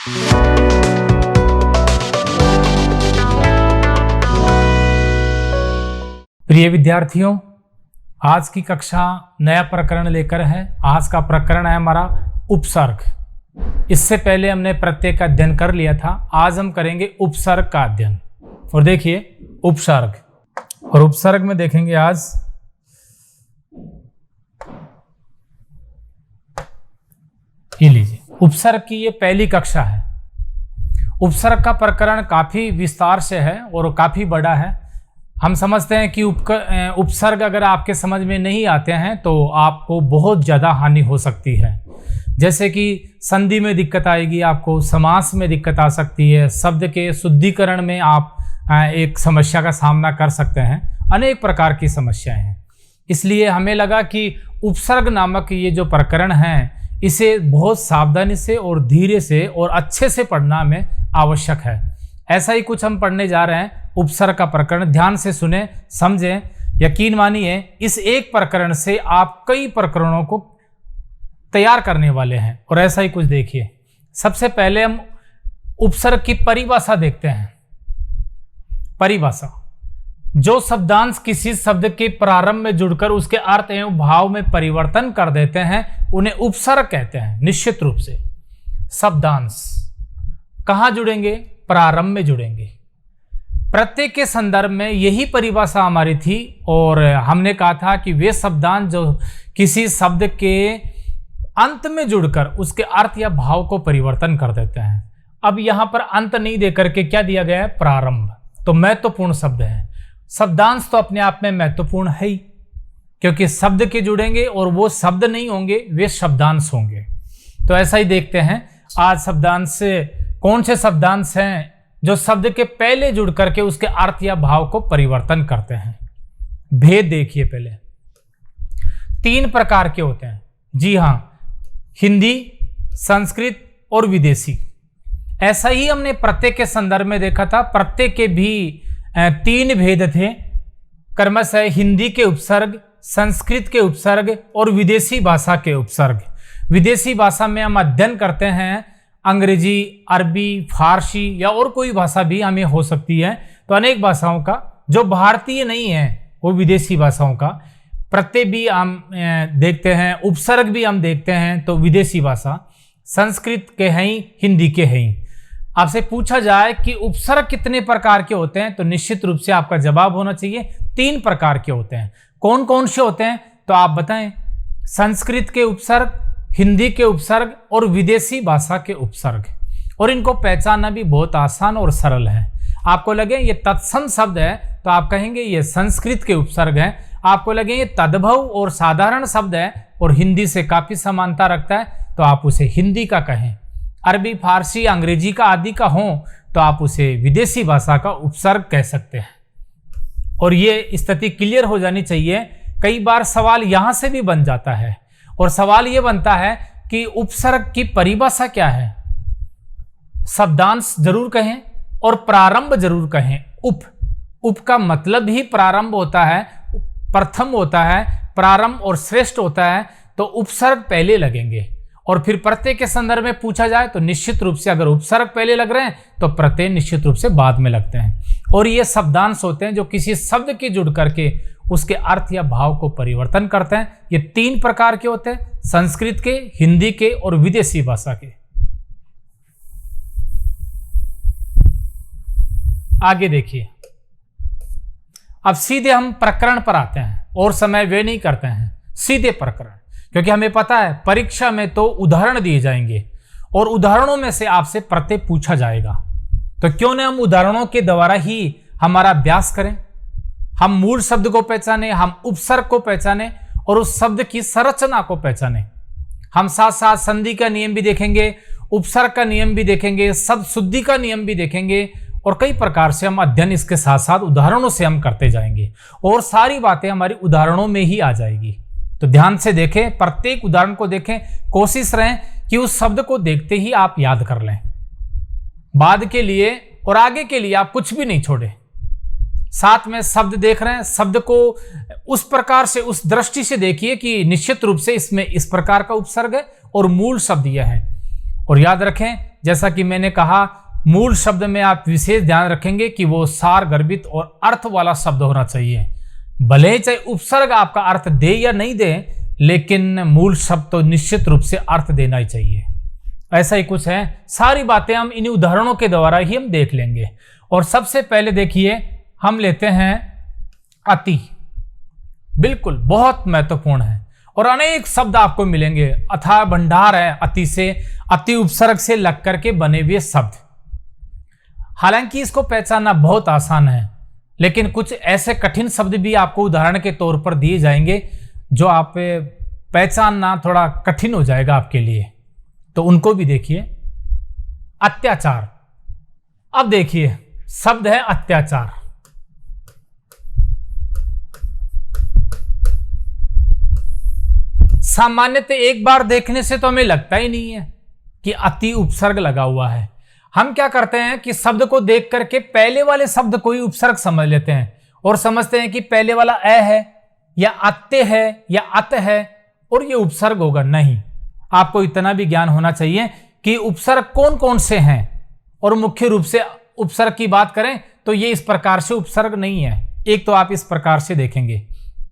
प्रिय विद्यार्थियों, आज की कक्षा नया प्रकरण लेकर है। आज का प्रकरण है हमारा उपसर्ग। इससे पहले हमने प्रत्यय का अध्ययन कर लिया था। आज हम करेंगे उपसर्ग का अध्ययन। और देखिए उपसर्ग, और उपसर्ग में देखेंगे आज ये लीजिए, उपसर्ग की ये पहली कक्षा है। उपसर्ग का प्रकरण काफी विस्तार से है और काफी बड़ा है। हम समझते हैं कि उपसर्ग अगर आपके समझ में नहीं आते हैं तो आपको बहुत ज़्यादा हानि हो सकती है। जैसे कि संधि में दिक्कत आएगी, आपको समास में दिक्कत आ सकती है, शब्द के शुद्धिकरण में आप एक समस्या का सामना कर सकते हैं। अनेक प्रकार की समस्याएं हैं। इसलिए हमें लगा कि उपसर्ग नामक ये जो प्रकरण है इसे बहुत सावधानी से और धीरे से और अच्छे से पढ़ना हमें आवश्यक है। ऐसा ही कुछ हम पढ़ने जा रहे हैं। उपसर्ग का प्रकरण ध्यान से सुने, समझें। यकीन मानिए इस एक प्रकरण से आप कई प्रकरणों को तैयार करने वाले हैं। और ऐसा ही कुछ देखिए। सबसे पहले हम उपसर्ग की परिभाषा देखते हैं। परिभाषा, जो शब्दांश किसी शब्द के प्रारंभ में जुड़कर उसके अर्थ एवं भाव में परिवर्तन कर देते हैं उन्हें उपसर्ग कहते हैं। निश्चित रूप से शब्दांश कहाँ जुड़ेंगे? प्रारंभ में जुड़ेंगे। प्रत्यय के संदर्भ में यही परिभाषा हमारी थी और हमने कहा था कि वे शब्दांश जो किसी शब्द के अंत में जुड़कर उसके अर्थ या भाव को परिवर्तन कर देते हैं। अब यहां पर अंत नहीं देकर के क्या दिया गया है? प्रारंभ। तो महत्वपूर्ण शब्द है। शब्दांश तो अपने आप में महत्वपूर्ण है ही, क्योंकि शब्द के जुड़ेंगे और वो शब्द नहीं होंगे, वे शब्दांश होंगे। तो ऐसा ही देखते हैं आज शब्दांश से कौन से शब्दांश हैं जो शब्द के पहले जुड़ करके उसके अर्थ या भाव को परिवर्तन करते हैं। भेद देखिए। पहले 3 प्रकार के होते हैं। जी हां, हिंदी, संस्कृत और विदेशी। ऐसा ही हमने प्रत्यय के संदर्भ में देखा था। प्रत्यय के भी 3 भेद थे, क्रमशः हिंदी के उपसर्ग, संस्कृत के उपसर्ग और विदेशी भाषा के उपसर्ग। विदेशी भाषा में हम अध्ययन करते हैं अंग्रेजी, अरबी, फारसी या और कोई भाषा भी हमें हो सकती है। तो अनेक भाषाओं का जो भारतीय नहीं है वो विदेशी भाषाओं का प्रत्यय भी हम देखते हैं, उपसर्ग भी हम देखते हैं। तो विदेशी भाषा संस्कृत के हैं ही, हिंदी के हैं ही। आपसे पूछा जाए कि उपसर्ग कितने प्रकार के होते हैं तो निश्चित रूप से आपका जवाब होना चाहिए 3 प्रकार के होते हैं। कौन कौन से होते हैं तो आप बताएं? संस्कृत के उपसर्ग, हिंदी के उपसर्ग और विदेशी भाषा के उपसर्ग। और इनको पहचानना भी बहुत आसान और सरल है। आपको लगे ये तत्सम शब्द है तो आप कहेंगे ये संस्कृत के उपसर्ग है। आपको लगे ये तद्भव और साधारण शब्द है और हिंदी से काफी समानता रखता है तो आप उसे हिंदी का कहें। अरबी, फारसी, अंग्रेजी का आदि का हो तो आप उसे विदेशी भाषा का उपसर्ग कह सकते हैं। और ये स्थिति क्लियर हो जानी चाहिए। कई बार सवाल यहां से भी बन जाता है और सवाल ये बनता है कि उपसर्ग की परिभाषा क्या है। शब्दांश जरूर कहें और प्रारंभ जरूर कहें। उप का मतलब ही प्रारंभ होता है, प्रथम होता है, प्रारंभ और श्रेष्ठ होता है। तो उपसर्ग पहले लगेंगे। और फिर प्रत्यय के संदर्भ में पूछा जाए तो निश्चित रूप से अगर उपसर्ग पहले लग रहे हैं तो प्रत्यय निश्चित रूप से बाद में लगते हैं। और ये शब्दांश होते हैं जो किसी शब्द के जुड़ करके उसके अर्थ या भाव को परिवर्तन करते हैं। ये 3 प्रकार के होते हैं, संस्कृत के, हिंदी के और विदेशी भाषा के। आगे देखिए। अब सीधे हम प्रकरण पर आते हैं और समय वे नहीं करते हैं, सीधे प्रकरण। क्योंकि हमें पता है परीक्षा में तो उदाहरण दिए जाएंगे और उदाहरणों में से आपसे प्रत्यय पूछा जाएगा। तो क्यों न हम उदाहरणों के द्वारा ही हमारा अभ्यास करें। हम मूल शब्द को पहचाने, हम उपसर्ग को पहचाने और उस शब्द की संरचना को पहचाने। हम साथ साथ संधि का नियम भी देखेंगे, उपसर्ग का नियम भी देखेंगे, शब्द शुद्धि का नियम भी देखेंगे और कई प्रकार से हम अध्ययन इसके साथ साथ उदाहरणों से हम करते जाएंगे और सारी बातें हमारी उदाहरणों में ही आ जाएगी। तो ध्यान से देखें, प्रत्येक उदाहरण को देखें। कोशिश रहें कि उस शब्द को देखते ही आप याद कर लें। बाद के लिए और आगे के लिए आप कुछ भी नहीं छोड़े। साथ में शब्द देख रहे हैं, शब्द को उस प्रकार से, उस दृष्टि से देखिए कि निश्चित रूप से इसमें इस प्रकार का उपसर्ग है और मूल शब्द यह है। और याद रखें जैसा कि मैंने कहा, मूल शब्द में आप विशेष ध्यान रखेंगे कि वो सार गर्भित और अर्थ वाला शब्द होना चाहिए। भले चाहे उपसर्ग आपका अर्थ दे या नहीं दे, लेकिन मूल शब्द तो निश्चित रूप से अर्थ देना ही चाहिए। ऐसा ही कुछ है। सारी बातें हम इन उदाहरणों के द्वारा ही हम देख लेंगे। और सबसे पहले देखिए, हम लेते हैं अति। बिल्कुल बहुत महत्वपूर्ण है और अनेक शब्द आपको मिलेंगे। अथाह भंडार है अति से, अति उपसर्ग से लग करके बने हुए शब्द। हालांकि इसको पहचानना बहुत आसान है, लेकिन कुछ ऐसे कठिन शब्द भी आपको उदाहरण के तौर पर दिए जाएंगे जो आप पहचानना थोड़ा कठिन हो जाएगा आपके लिए, तो उनको भी देखिए। अत्याचार। अब देखिए, शब्द है अत्याचार। सामान्यतः एक बार देखने से तो हमें लगता ही नहीं है कि अति उपसर्ग लगा हुआ है। हम क्या करते हैं कि शब्द को देख करके पहले वाले शब्द को ही उपसर्ग समझ लेते हैं और समझते हैं कि पहले वाला अ है या अत्य है या अत है और ये उपसर्ग होगा। नहीं, आपको इतना भी ज्ञान होना चाहिए कि उपसर्ग कौन कौन से हैं। और मुख्य रूप से उपसर्ग की बात करें तो ये इस प्रकार से उपसर्ग नहीं है। एक तो आप इस प्रकार से देखेंगे,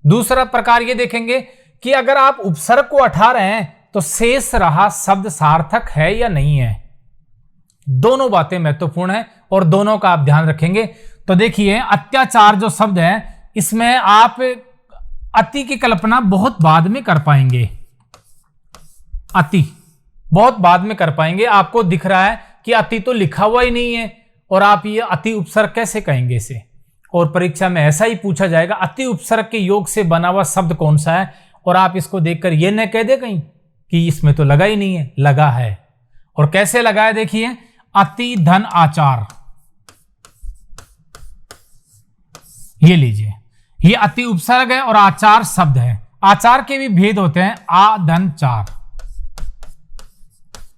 दूसरा प्रकार ये देखेंगे कि अगर आप उपसर्ग को हटा रहे हैं तो शेष रहा शब्द सार्थक है या नहीं है। दोनों बातें महत्वपूर्ण है और दोनों का आप ध्यान रखेंगे। तो देखिए, अत्याचार जो शब्द है, इसमें आप अति की कल्पना बहुत बाद में कर पाएंगे। अति बहुत बाद में कर पाएंगे। आपको दिख रहा है कि अति तो लिखा हुआ ही नहीं है और आप ये अति उपसर्ग कैसे कहेंगे इसे। और परीक्षा में ऐसा ही पूछा जाएगा, अति उपसर्ग के योग से बना हुआ शब्द कौन सा है, और आप इसको देखकर ये न कह दे कहीं कि इसमें तो लगा ही नहीं है। लगा है, और कैसे लगा है देखिए। अति धन आचार, ये लीजिए, ये अति उपसर्ग है और आचार शब्द है। आचार के भी भेद होते हैं, आ धन चार।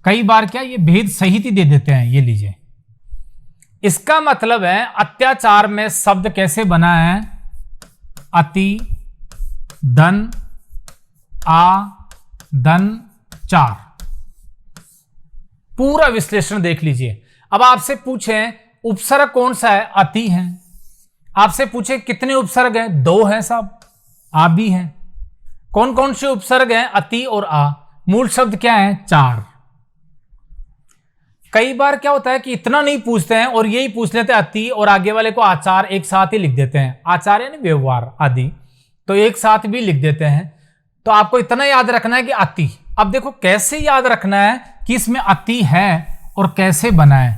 कई बार क्या ये भेद सहित ही दे देते हैं। ये लीजिए, इसका मतलब है अत्याचार में शब्द कैसे बना है, अति धन आ धन चार। पूरा विश्लेषण देख लीजिए। अब आपसे पूछें उपसर्ग कौन सा है, अति है। आपसे पूछे कितने उपसर्ग हैं, दो हैं साहब, आ भी हैं। कौन कौन से उपसर्ग हैं, अति और आ। मूल शब्द क्या है, चार। कई बार क्या होता है कि इतना नहीं पूछते हैं और यही पूछ लेते हैं अति और आगे वाले को आचार एक साथ ही लिख देते हैं। आचार यानी व्यवहार आदि, तो एक साथ भी लिख देते हैं। तो आपको इतना याद रखना है कि अति। अब देखो कैसे याद रखना है कि इसमें अति है और कैसे बना है।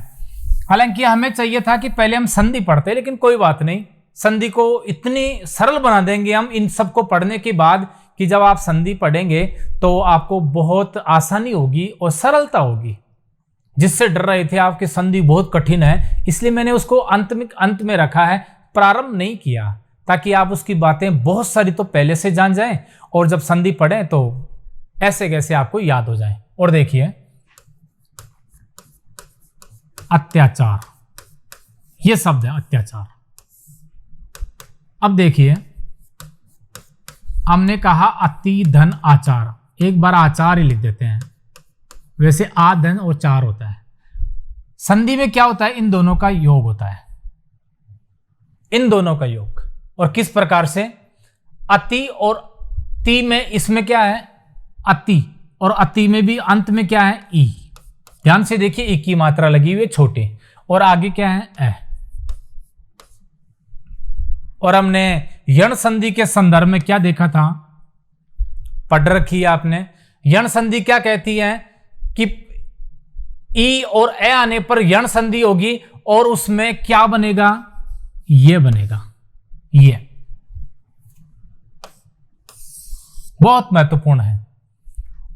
हालांकि हमें चाहिए था कि पहले हम संधि पढ़ते, लेकिन कोई बात नहीं, संधि को इतनी सरल बना देंगे हम इन सबको पढ़ने के बाद कि जब आप संधि पढ़ेंगे तो आपको बहुत आसानी होगी और सरलता होगी। जिससे डर रहे थे आपकी संधि बहुत कठिन है, इसलिए मैंने उसको अंत में रखा है, प्रारंभ नहीं किया, ताकि आप उसकी बातें बहुत सारी तो पहले से जान जाएं और जब संधि पढ़ें तो ऐसे कैसे आपको याद हो जाए। और देखिए, अत्याचार, यह शब्द है अत्याचार। अब देखिए, हमने कहा अति धन आचार, एक बार आचार ही लिख देते हैं। वैसे आ धन और चार होता है। संधि में क्या होता है, इन दोनों का योग होता है, इन दोनों का योग। और किस प्रकार से, अति और ति में, इसमें क्या है अति, और अति में भी अंत में क्या है ई। ध्यान से देखिए, ई की मात्रा लगी हुई है छोटे, और आगे क्या है ए। और हमने यण संधि के संदर्भ में क्या देखा था, पढ़ रखी है आपने। यण संधि क्या कहती है कि ई और ए आने पर यण संधि होगी और उसमें क्या बनेगा, ये बनेगा। ये बहुत महत्वपूर्ण है।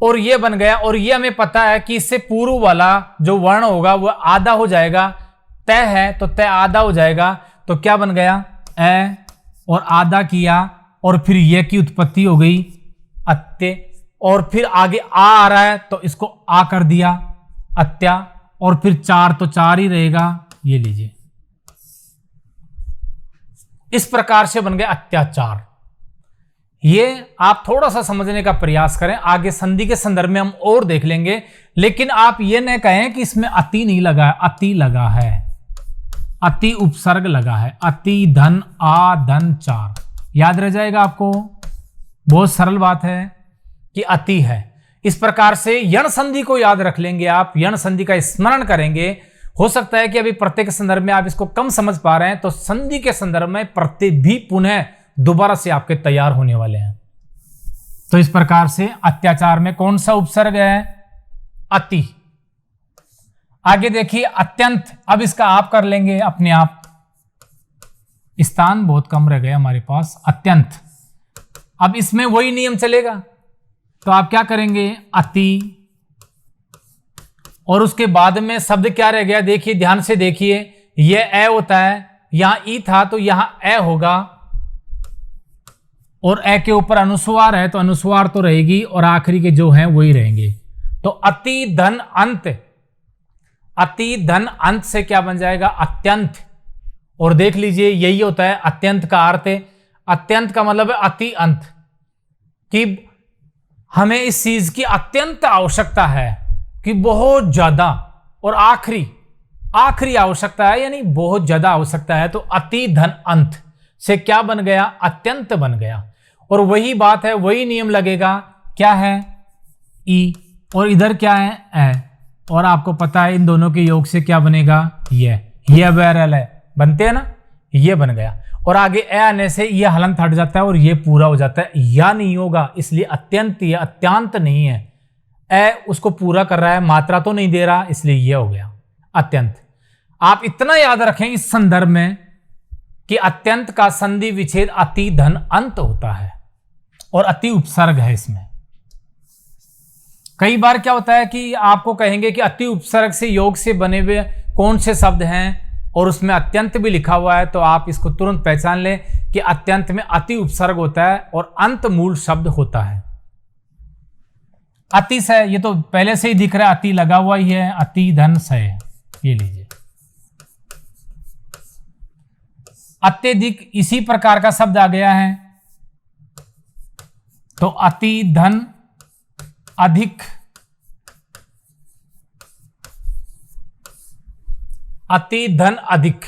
और ये बन गया, और ये हमें पता है कि इससे पूर्व वाला जो वर्ण होगा वो आधा हो जाएगा। तय है तो तय आधा हो जाएगा, तो क्या बन गया, ए, और आधा किया और फिर ये की उत्पत्ति हो गई अत्य, और फिर आगे आ रहा है तो इसको आ कर दिया अत्या, और फिर चार तो चार ही रहेगा। ये लीजिए, इस प्रकार से बन गया अत्याचार। ये आप थोड़ा सा समझने का प्रयास करें, आगे संधि के संदर्भ में हम और देख लेंगे। लेकिन आप ये न कहें कि इसमें अति नहीं लगा है, अति लगा है, अति उपसर्ग लगा है, अति धन आ धन चार, याद रह जाएगा आपको। बहुत सरल बात है कि अति है। इस प्रकार से यण संधि को याद रख लेंगे आप, यण संधि का स्मरण करेंगे। हो सकता है कि अभी प्रत्यय के संदर्भ में आप इसको कम समझ पा रहे हैं, तो संधि के संदर्भ में प्रत्यय भी पुनः दोबारा से आपके तैयार होने वाले हैं। तो इस प्रकार से अत्याचार में कौन सा उपसर्ग है? अति। आगे देखिए अत्यंत, अब इसका आप कर लेंगे अपने आप, स्थान बहुत कम रह गए हमारे पास। अत्यंत, अब इसमें वही नियम चलेगा, तो आप क्या करेंगे? अति, और उसके बाद में शब्द क्या रह गया? देखिए ध्यान से देखिए, यह ए होता है, यहां ई था तो यहां ए होगा, और ए के ऊपर अनुस्वार है तो अनुस्वार तो रहेगी, और आखिरी के जो हैं वही रहेंगे। तो अति धन अंत, अति धन अंत से क्या बन जाएगा? अत्यंत। और देख लीजिए यही होता है अत्यंत का अर्थ। अत्यंत का मतलब है अति अंत, कि हमें इस चीज की अत्यंत आवश्यकता है, कि बहुत ज्यादा, और आखिरी आवश्यकता है, यानी बहुत ज्यादा आवश्यकता है। तो अति धन अंत से क्या बन गया? अत्यंत बन गया। और वही बात है, वही नियम लगेगा। क्या है? ई, और इधर क्या है? ए। और आपको पता है इन दोनों के योग से क्या बनेगा? ये बैरल है, बनते हैं ना, ये बन गया। और आगे ए आने से ये हलंत हट जाता है और ये पूरा हो जाता है, या नहीं होगा, इसलिए अत्यंत, ये अत्यंत नहीं है। ए उसको पूरा कर रहा है, मात्रा तो नहीं दे रहा, इसलिए ये हो गया अत्यंत। आप इतना याद रखें इस संदर्भ में कि अत्यंत का संधि विच्छेद अति धन अंत होता है, और अति उपसर्ग है इसमें। कई बार क्या होता है कि आपको कहेंगे कि अति उपसर्ग से योग से बने हुए कौन से शब्द हैं, और उसमें अत्यंत भी लिखा हुआ है, तो आप इसको तुरंत पहचान लें कि अत्यंत में अति उपसर्ग होता है और अंत मूल शब्द होता है। अति से, ये तो पहले से ही दिख रहा है, अति लगा हुआ ही है, अति धन से, ये लीजिए। अत्यधिक इसी प्रकार का शब्द आ गया है, तो अति धन अधिक, अति धन अधिक,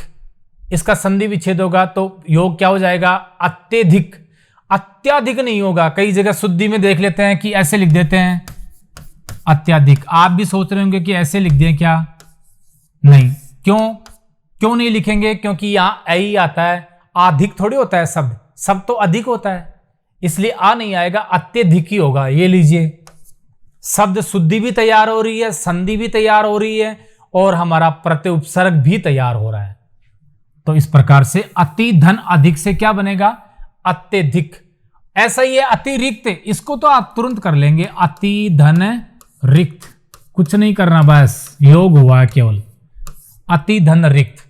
इसका संधि विच्छेद होगा तो योग क्या हो जाएगा? अत्यधिक। अत्याधिक नहीं होगा, कई जगह शुद्धि में देख लेते हैं कि ऐसे लिख देते हैं अत्याधिक। आप भी सोच रहे होंगे कि ऐसे लिख दें क्या? नहीं। क्यों नहीं लिखेंगे? क्योंकि यहां ही आता है, अधिक थोड़ी होता है शब्द तो अधिक होता है, इसलिए आ नहीं आएगा, अत्यधिक ही होगा। ये लीजिए, शब्द शुद्धि भी तैयार हो रही है, संधि भी तैयार हो रही है, और हमारा प्रत्यय उपसर्ग भी तैयार हो रहा है। तो इस प्रकार से अति धन अधिक से क्या बनेगा? अत्यधिक। ऐसा ही है अतिरिक्त, इसको तो आप तुरंत कर लेंगे, अति धन रिक्त, कुछ नहीं करना, बस योग हुआ केवल, अति धन रिक्त।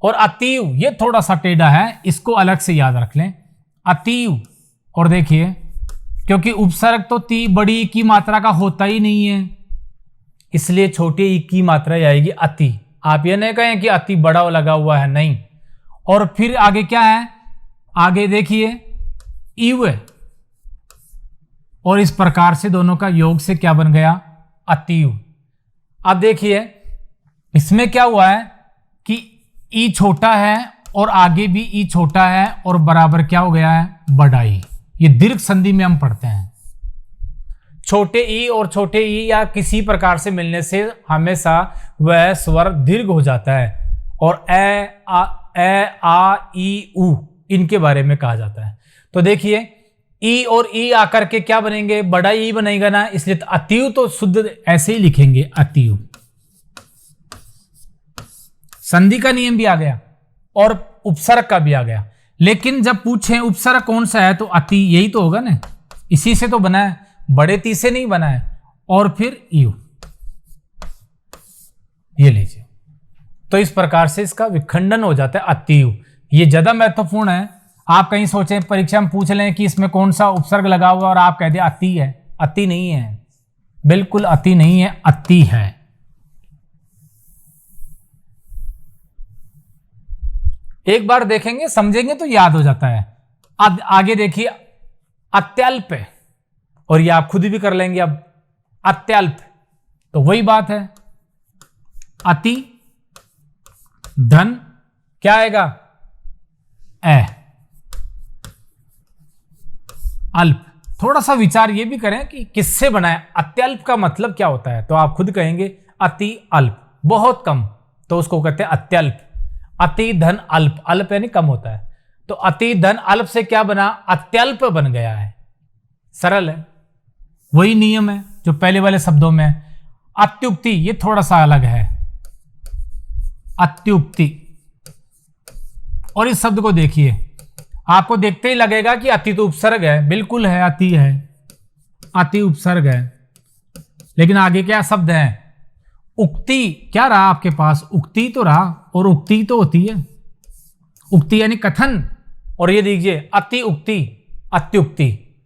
और अतीव, ये थोड़ा सा टेढ़ा है, इसको अलग से याद रख लें, अतीव। और देखिए, क्योंकि उपसर्ग तो ती बड़ी की मात्रा का होता ही नहीं है, इसलिए छोटी ई की मात्रा आएगी अति। आप ये नहीं कहें कि अति बड़ा लगा हुआ है, नहीं। और फिर आगे क्या है? आगे देखिए इव, और इस प्रकार से दोनों का योग से क्या बन गया? अतीव। अब देखिए इसमें क्या हुआ है कि ई छोटा है और आगे भी ई छोटा है, और बराबर क्या हो गया है? बड़ाई। ये दीर्घ संधि में हम पढ़ते हैं, छोटे ई और छोटे ई या किसी प्रकार से मिलने से हमेशा वह स्वर दीर्घ हो जाता है, और ए आ ई उ इनके बारे में कहा जाता है। तो देखिए ई और ई आकर के क्या बनेंगे? बड़ा ई बनेगा ना, इसलिए अतीव तो शुद्ध ऐसे ही लिखेंगे, अतीव। संधि का नियम भी आ गया और उपसर्ग का भी आ गया। लेकिन जब पूछें उपसर्ग कौन सा है, तो अति यही तो होगा ना, इसी से तो बना है, बड़े ती से नहीं बना है। और फिर यू, ये लीजिए। तो इस प्रकार से इसका विखंडन हो जाता है अतियु। ये ज्यादा महत्वपूर्ण है। आप कहीं सोचें परीक्षा में पूछ लें कि इसमें कौन सा उपसर्ग लगा हुआ और आप कह दें अति है, अति नहीं है, बिल्कुल अति नहीं है, अति है। एक बार देखेंगे समझेंगे तो याद हो जाता है। अब आगे देखिए अत्यल्प है, और ये आप खुद भी कर लेंगे अब, अत्यल्प, तो वही बात है, अति धन क्या आएगा, अल्प। थोड़ा सा विचार ये भी करें कि किससे बना है, अत्यल्प का मतलब क्या होता है, तो आप खुद कहेंगे अति अल्प, बहुत कम, तो उसको कहते हैं अत्यल्प। अति धन अल्प, अल्प यानी कम होता है, तो अति धन अल्प से क्या बना, अत्यल्प बन गया है। सरल है, वही नियम है जो पहले वाले शब्दों में है। अत्युक्ति ये थोड़ा सा अलग है, अत्युक्ति, और इस शब्द को देखिए, आपको देखते ही लगेगा कि अति तो उपसर्ग है, बिल्कुल है, अति है, अति उपसर्ग है, लेकिन आगे क्या शब्द है, उक्ति। क्या रहा आपके पास, उक्ति तो रहा, और उक्ति तो होती है, उक्ति यानी कथन, और ये देखिए अति उक्ति, अत्युक्ति,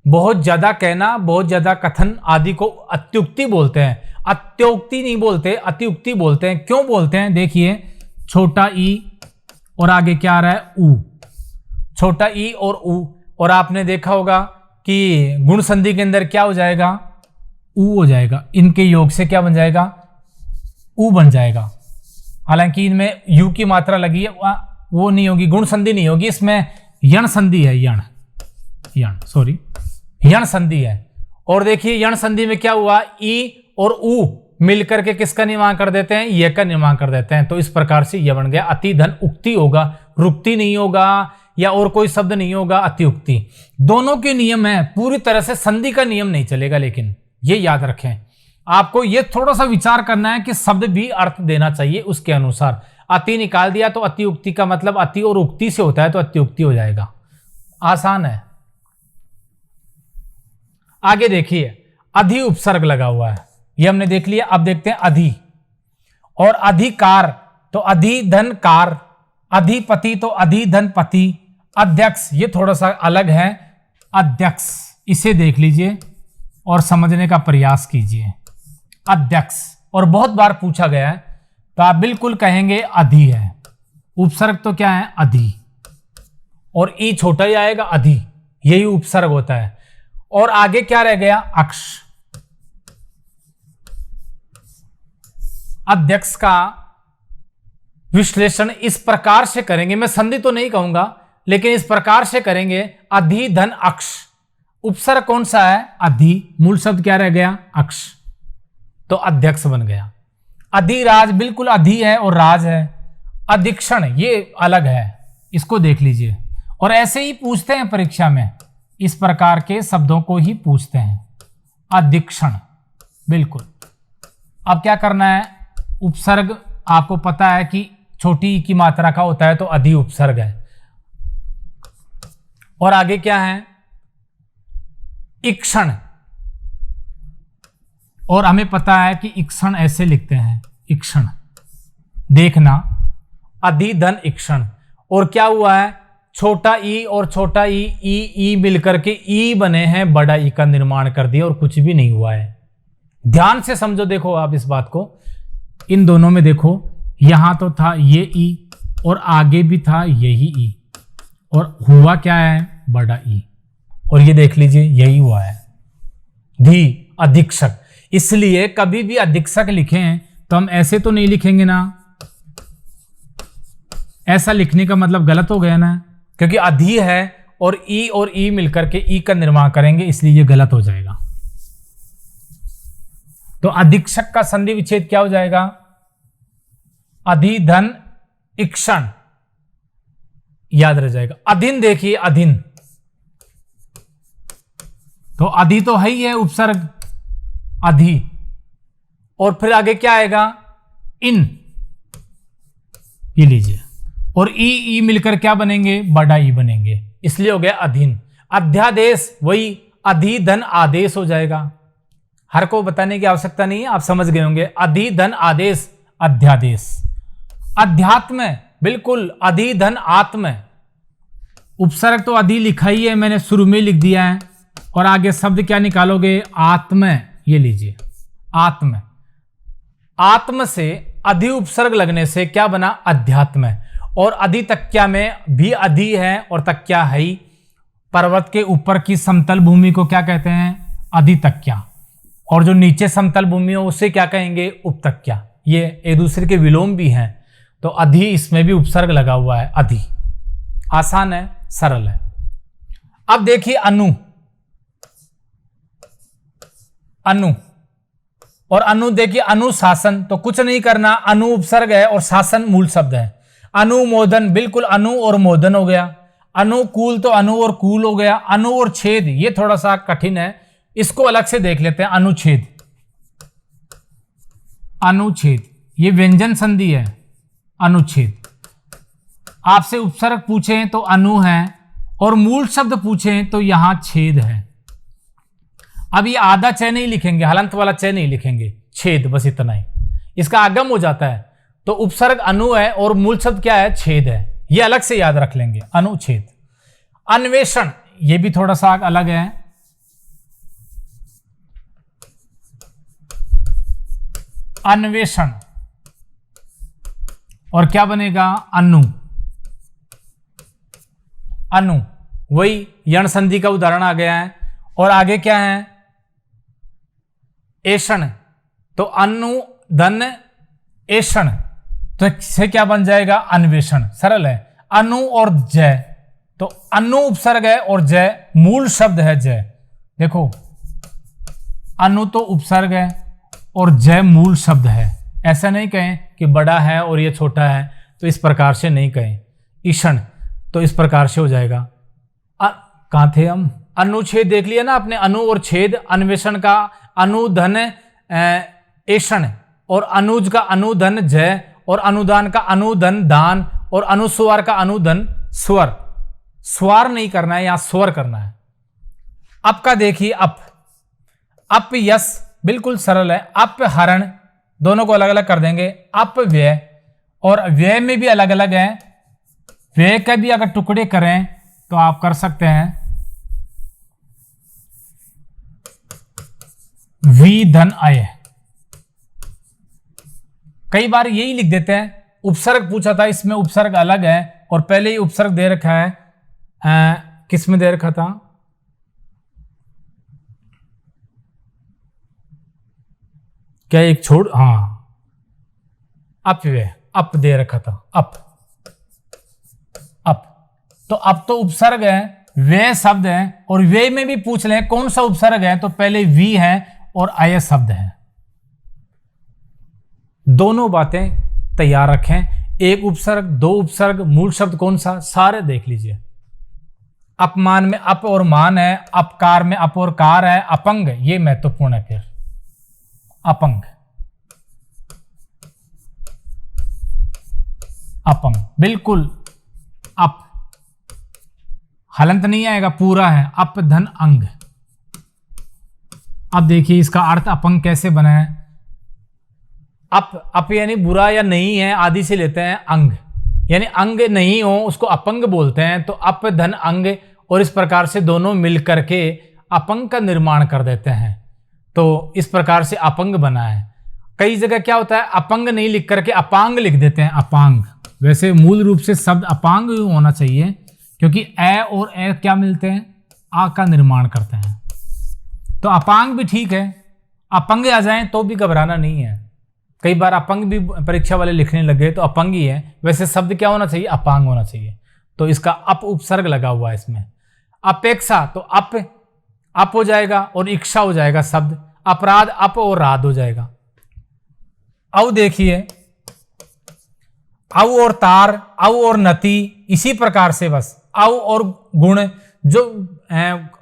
बहुत ज्यादा कहना, बहुत ज्यादा कथन आदि को अत्युक्ति बोलते हैं, अत्योक्ति नहीं बोलते, अत्युक्ति बोलते हैं। क्यों बोलते हैं, देखिए, छोटा ई और आगे क्या आ रहा है, ऊ, छोटा ई और ऊ, और आपने देखा होगा कि गुण संधि के अंदर क्या हो जाएगा, ऊ हो जाएगा, इनके योग से क्या बन जाएगा, ऊ बन जाएगा। हालांकि इनमें यू की मात्रा लगी है, वो नहीं होगी, गुण संधि नहीं होगी, इसमें यण संधि है, यण संधि है। और देखिए यण संधि में क्या हुआ, ई और ऊ मिलकर के किसका निर्माण कर देते हैं, ये का निर्माण कर देते हैं, तो इस प्रकार से यह बन गया अति धन उक्ति होगा, रुक्ति नहीं होगा या और कोई शब्द नहीं होगा, अतिउक्ति। दोनों के नियम है, पूरी तरह से संधि का नियम नहीं चलेगा, लेकिन ये याद रखें, आपको ये थोड़ा सा विचार करना है कि शब्द भी अर्थ देना चाहिए उसके अनुसार। अति निकाल दिया तो अतिउक्ति का मतलब अति और उक्ति से होता है, तो अतिउक्ति हो जाएगा, आसान है। आगे देखिए, अधि उपसर्ग लगा हुआ है, ये हमने देख लिया। अब देखते हैं अधि और अधिकार, तो अधि धन कार, अधिपति तो अधि धन पति, अध्यक्ष ये थोड़ा सा अलग है, अध्यक्ष, इसे देख लीजिए और समझने का प्रयास कीजिए, अध्यक्ष, और बहुत बार पूछा गया है, तो आप बिल्कुल कहेंगे अधि है, उपसर्ग तो क्या है, अधि, और ई छोटा ही आएगा, अधि, यही उपसर्ग होता है। और आगे क्या रह गया, अक्ष। अध्यक्ष का विश्लेषण इस प्रकार से करेंगे, मैं संधि तो नहीं कहूंगा, लेकिन इस प्रकार से करेंगे, अधि धन अक्ष, उपसर्ग कौन सा है, अधि, मूल शब्द क्या रह गया, अक्ष, तो अध्यक्ष बन गया। अधिराज बिल्कुल अधि है और राज है। अधीक्षण ये अलग है, इसको देख लीजिए, और ऐसे ही पूछते हैं परीक्षा में, इस प्रकार के शब्दों को ही पूछते हैं, अधीक्षण, बिल्कुल। अब क्या करना है, उपसर्ग आपको पता है कि छोटी ई की मात्रा का होता है, तो अधि उपसर्ग है। और आगे क्या है, इक्षण, और हमें पता है कि इक्षण ऐसे लिखते हैं, इक्षण, देखना, अधि धन इक्षण। और क्या हुआ है, छोटा ई और छोटा ई मिलकर के ई बने हैं, बड़ा ई का निर्माण कर दिया, और कुछ भी नहीं हुआ है। ध्यान से समझो, देखो आप इस बात को, इन दोनों में देखो, यहां तो था ये ई और आगे भी था यही ई, और हुआ क्या है, बड़ा ई, और ये देख लीजिए यही हुआ है, धी, अधीक्षक। इसलिए कभी भी अधीक्षक लिखें तो हम ऐसे तो नहीं लिखेंगे ना, ऐसा लिखने का मतलब गलत हो गया ना, क्योंकि अधि है और ई मिलकर के ई का निर्माण करेंगे, इसलिए ये गलत हो जाएगा। तो अधीक्षक का संधि विच्छेद क्या हो जाएगा, अधि धन इक्षण, याद रह जाएगा। अधीन देखिए, अधीन, तो अधि तो है ही है उपसर्ग, अधि, और फिर आगे क्या आएगा, इन, ये लीजिए, और ई मिलकर क्या बनेंगे, बड़ा ई बनेंगे, इसलिए हो गया अधीन। अध्यादेश वही अधि धन आदेश हो जाएगा, हर को बताने की आवश्यकता नहीं है, आप समझ गए होंगे। अधि धन आदेश, अध्यादेश। अध्यात्म, बिल्कुल, अधि धन आत्म, उपसर्ग तो अधि लिखा ही है, मैंने शुरू में लिख दिया है, और आगे शब्द क्या निकालोगे, आत्म, ये लीजिए, आत्म। आत्म से अधि उपसर्ग लगने से क्या बना, अध्यात्म, और अधि तक्या में भी अधि है और तक्या है ही, पर्वत के ऊपर की समतल भूमि को क्या कहते हैं? अधितक्या। और जो नीचे समतल भूमि हो उसे क्या कहेंगे? उपतक्या। ये एक दूसरे के विलोम भी हैं, तो अधि इसमें भी उपसर्ग लगा हुआ है। अधि आसान है, सरल है। अब देखिए अनु, अनु और अनु देखिए, अनुशासन तो कुछ नहीं करना, अनु उपसर्ग है और शासन मूल शब्द है। अनुमोदन, बिल्कुल अनु और मोदन हो गया। अनुकूल तो अनु और कूल हो गया। अनु और छेद ये थोड़ा सा कठिन है, इसको अलग से देख लेते हैं। अनुच्छेद, अनुच्छेद ये व्यंजन संधि है। अनुच्छेद, आपसे उपसर्ग पूछें तो अनु है और मूल शब्द पूछें तो यहां छेद है। अब ये आधा चय नहीं लिखेंगे, हलंत वाला चय नहीं लिखेंगे, छेद, बस इतना ही। इसका आगम हो जाता है, तो उपसर्ग अनु है और मूल शब्द क्या है? छेद है। ये अलग से याद रख लेंगे, अनुच्छेद। अन्वेषण ये भी थोड़ा सा अलग है। अन्वेषण और क्या बनेगा? अनु। अनु वही यण संधि का उदाहरण आ गया है। और आगे क्या है? ऐषण, तो अनु धन ऐषण, तो से क्या बन जाएगा? अन्वेषण। सरल है। अनु और जय, तो अनु उपसर्ग है और जय मूल शब्द है। जय देखो, अनु तो उपसर्ग है और जय मूल शब्द है। ऐसा नहीं कहें कि बड़ा है और ये छोटा है, तो इस प्रकार से नहीं कहें। ईषण तो इस प्रकार से हो जाएगा। कहां थे हम? अनुच्छेद देख लिया ना आपने, अनु और छेद। अन्वेषण का अनुधन ऐषण, और अनुज का अनुधन जय, और अनुदान का अनुधन दान, और अनुस्वार का अनुधन स्वर। स्वर नहीं करना है, यहां स्वर करना है। अप का देखिए, अप, अप यस बिल्कुल सरल है। अप हरण दोनों को अलग अलग कर देंगे। अप व्यय, और व्यय में भी अलग अलग है। व्यय के भी अगर टुकड़े करें तो आप कर सकते हैं वी धन अय। कई बार यही लिख देते हैं। उपसर्ग पूछा था, इसमें उपसर्ग अलग है और पहले ही उपसर्ग दे रखा है। किस में दे रखा था? क्या एक छोड़, हाँ, अपव्यय, अप दे रखा था। अप, अप तो अब तो उपसर्ग है, व्यय शब्द है, और व्यय में भी पूछ लें कौन सा उपसर्ग है, तो पहले वी है और अय शब्द है। दोनों बातें तैयार रखें। एक उपसर्ग, दो उपसर्ग, मूल शब्द कौन सा, सारे देख लीजिए। अपमान में अप और मान है, अपकार में अप और कार है, अपंग ये महत्वपूर्ण है। फिर अपंग, अपंग बिल्कुल अप, हलंत नहीं आएगा, पूरा है। अप धन अंग। अब देखिए इसका अर्थ अपंग कैसे बना है। अप यानी बुरा या नहीं है, आदि से लेते हैं। अंग यानी अंग नहीं हो उसको अपंग बोलते हैं। तो अप धन अंग, और इस प्रकार से दोनों मिलकर के अपंग का निर्माण कर देते हैं। तो इस प्रकार से अपंग बना है। कई जगह क्या होता है, अपंग नहीं लिख करके अपांग लिख देते हैं। अपांग, वैसे मूल रूप से शब्द अपांग होना चाहिए, क्योंकि ए और ए क्या मिलते हैं? आ का निर्माण करते हैं। तो अपांग भी ठीक है, अपंग आ जाएं तो भी घबराना नहीं है। कई बार अपंग भी परीक्षा वाले लिखने लगे तो अपंग ही है, वैसे शब्द क्या होना चाहिए? अपांग होना चाहिए। तो इसका अप उपसर्ग लगा हुआ है इसमें। अपेक्षा तो अप हो जाएगा और इच्छा हो जाएगा शब्द। अपराध अप और राध हो जाएगा। अब देखिए औ और तार, औ और नति, इसी प्रकार से बस औ और गुण जो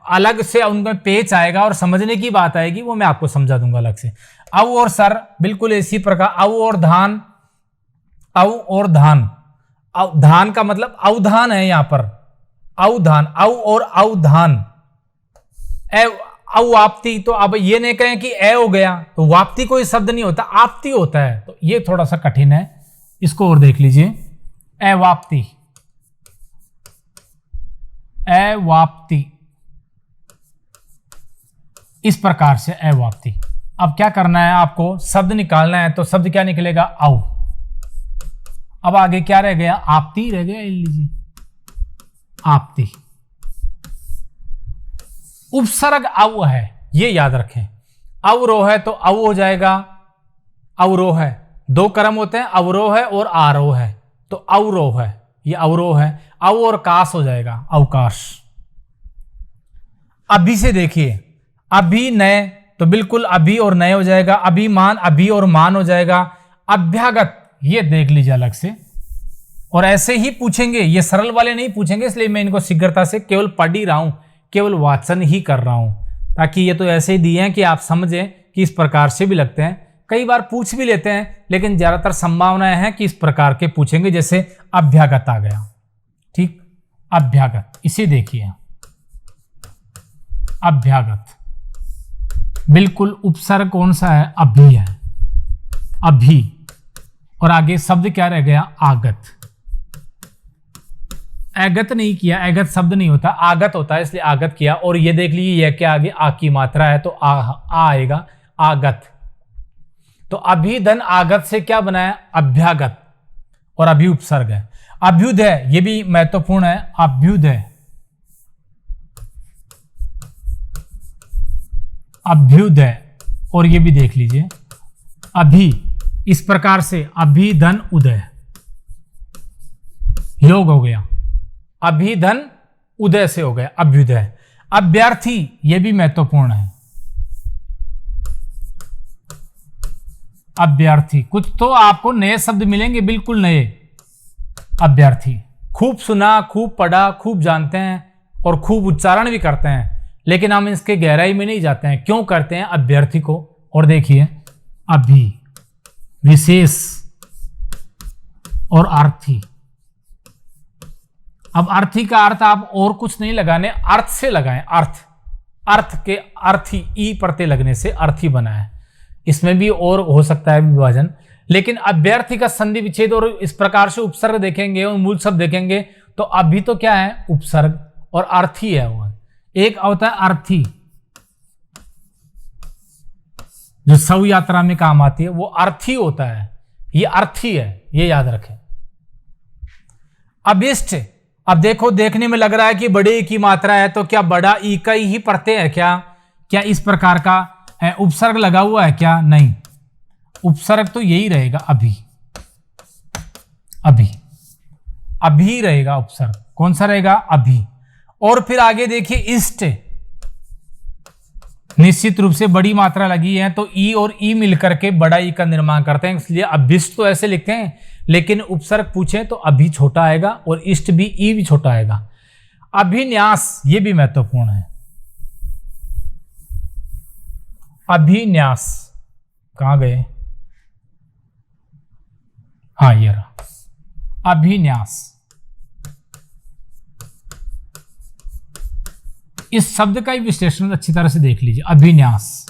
अलग से उनमें पेच आएगा और समझने की बात आएगी, वो मैं आपको समझा दूंगा अलग से। औ और सर बिल्कुल इसी प्रकार। औ और धान, औ और धान, धान का मतलब अवधान है यहां पर। अवधान, औ और अवधान। अवाप्ति, तो अब ये नहीं कहें कि ए हो गया, तो वाप्ति कोई शब्द नहीं होता, आपति होता है। तो ये थोड़ा सा कठिन है, इसको और देख लीजिए। अवाप्ति, अवाप्ति, इस प्रकार से अवाप्ति। अब क्या करना है आपको, शब्द निकालना है। तो शब्द क्या निकलेगा? औ। अब आगे क्या रह गया? आपती रह गया, लीजिए आपती। उपसर्ग अव है, ये याद रखें। अवरोह है तो अव हो जाएगा, अवरोह है। दो क्रम होते हैं, अवरोह है और आरोह है, तो अवरोह है, ये अवरोह है। अव और काश हो जाएगा, अवकाश। अभी से देखिए, अभी नए तो बिल्कुल अभी और नए हो जाएगा। अभिमान अभी और मान हो जाएगा। अभ्यागत ये देख लीजिए अलग से, और ऐसे ही पूछेंगे, ये सरल वाले नहीं पूछेंगे, इसलिए मैं इनको शीघ्रता से केवल पढ़ ही रहा हूं, केवल वाचन ही कर रहा हूं, ताकि ये तो ऐसे ही दिए हैं कि आप समझें कि इस प्रकार से भी लगते हैं। कई बार पूछ भी लेते हैं, लेकिन ज्यादातर संभावनाएं हैं कि इस प्रकार के पूछेंगे, जैसे अभ्यागत आ गया। ठीक, अभ्यागत, इसे देखिए, अभ्यागत बिल्कुल उपसर्ग कौन सा है? अभी है, अभी। और आगे शब्द क्या रह गया? आगत। आगत नहीं किया, आगत शब्द नहीं होता, आगत होता है, इसलिए आगत किया। और ये देख लीजिए, यह क्या आगे आ की मात्रा है, तो आ आएगा, आगत। तो अभी धन आगत से क्या बनाया? अभ्यागत। और अभी उपसर्ग है। अभ्युदय, ये भी महत्वपूर्ण है, अभ्युदय, अभ्युदय। और ये भी देख लीजिए, अभी, इस प्रकार से अभी धन उदय, योग हो गया, अभी धन उदय से हो गया अभ्युदय। अभ्यर्थी, ये भी महत्वपूर्ण है, अभ्यर्थी। कुछ तो आपको नए शब्द मिलेंगे, बिल्कुल नए। अभ्यर्थी खूब सुना, खूब पढ़ा, खूब जानते हैं और खूब उच्चारण भी करते हैं, लेकिन हम इसके गहराई में नहीं जाते हैं। क्यों करते हैं अभ्यर्थी को? और देखिए, अभी, विशेष और अर्थी। अब अर्थी का अर्थ आप और कुछ नहीं लगाने, अर्थ से लगाएं, अर्थ। अर्थ के अर्थी, ई प्रत्यय लगने से अर्थी बना है। इसमें भी और हो सकता है विभाजन, लेकिन अभ्यर्थी का संधि विच्छेद और इस प्रकार से उपसर्ग देखेंगे और मूल शब्द देखेंगे, तो अभी तो क्या है? उपसर्ग, और अर्थी है वो। एक होता है अर्थी, जो सव यात्रा में काम आती है, वो अर्थी होता है, ये अर्थी है, ये याद रखें। अभिष्ट, अब देखो, देखने में लग रहा है कि बड़े ई की मात्रा है, तो क्या बड़ा ई का ही प्रत्यय है क्या? क्या इस प्रकार का उपसर्ग लगा हुआ है क्या? नहीं, उपसर्ग तो यही रहेगा, अभी, अभी, अभी रहेगा उपसर्ग। कौन सा रहेगा? अभी। और फिर आगे देखिए, इष्ट, निश्चित रूप से बड़ी मात्रा लगी है, तो ई और ई मिलकर के बड़ा ई का निर्माण करते हैं, इसलिए अभिष्ट तो ऐसे लिखते हैं, लेकिन उपसर्ग पूछे तो अभी छोटा आएगा और इष्ट भी, ई भी छोटा आएगा। अभिन्यास, ये भी महत्वपूर्ण है। अभिन्यास कहां गए? हाँ, ये रहा, अभिन्यास। इस शब्द का ही विश्लेषण अच्छी तरह से देख लीजिए। अभिन्यास,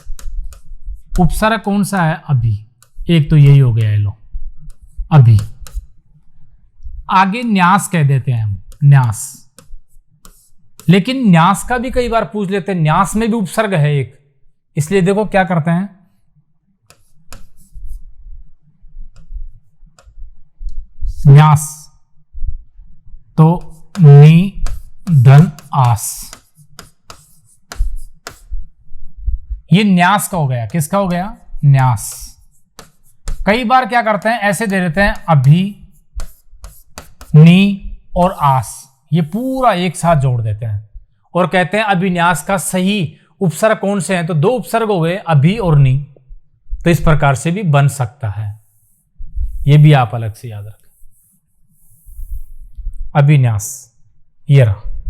उपसर्ग कौन सा है? अभी। एक तो यही हो गया है, लो, अभी। आगे न्यास कह देते हैं हम, न्यास, लेकिन न्यास का भी कई बार पूछ लेते हैं, न्यास में भी उपसर्ग है एक, इसलिए देखो क्या करते हैं, न्यास तो नी धन आस, ये न्यास का हो गया। किसका हो गया? न्यास। कई बार क्या करते हैं, ऐसे दे देते हैं, अभी, नी और आस, ये पूरा एक साथ जोड़ देते हैं और कहते हैं अभिन्यास का सही उपसर्ग कौन से हैं, तो दो उपसर्ग हो गए, अभी और नी। तो इस प्रकार से भी बन सकता है, ये भी आप अलग से याद रखें। अभिन्यास, ये रहा।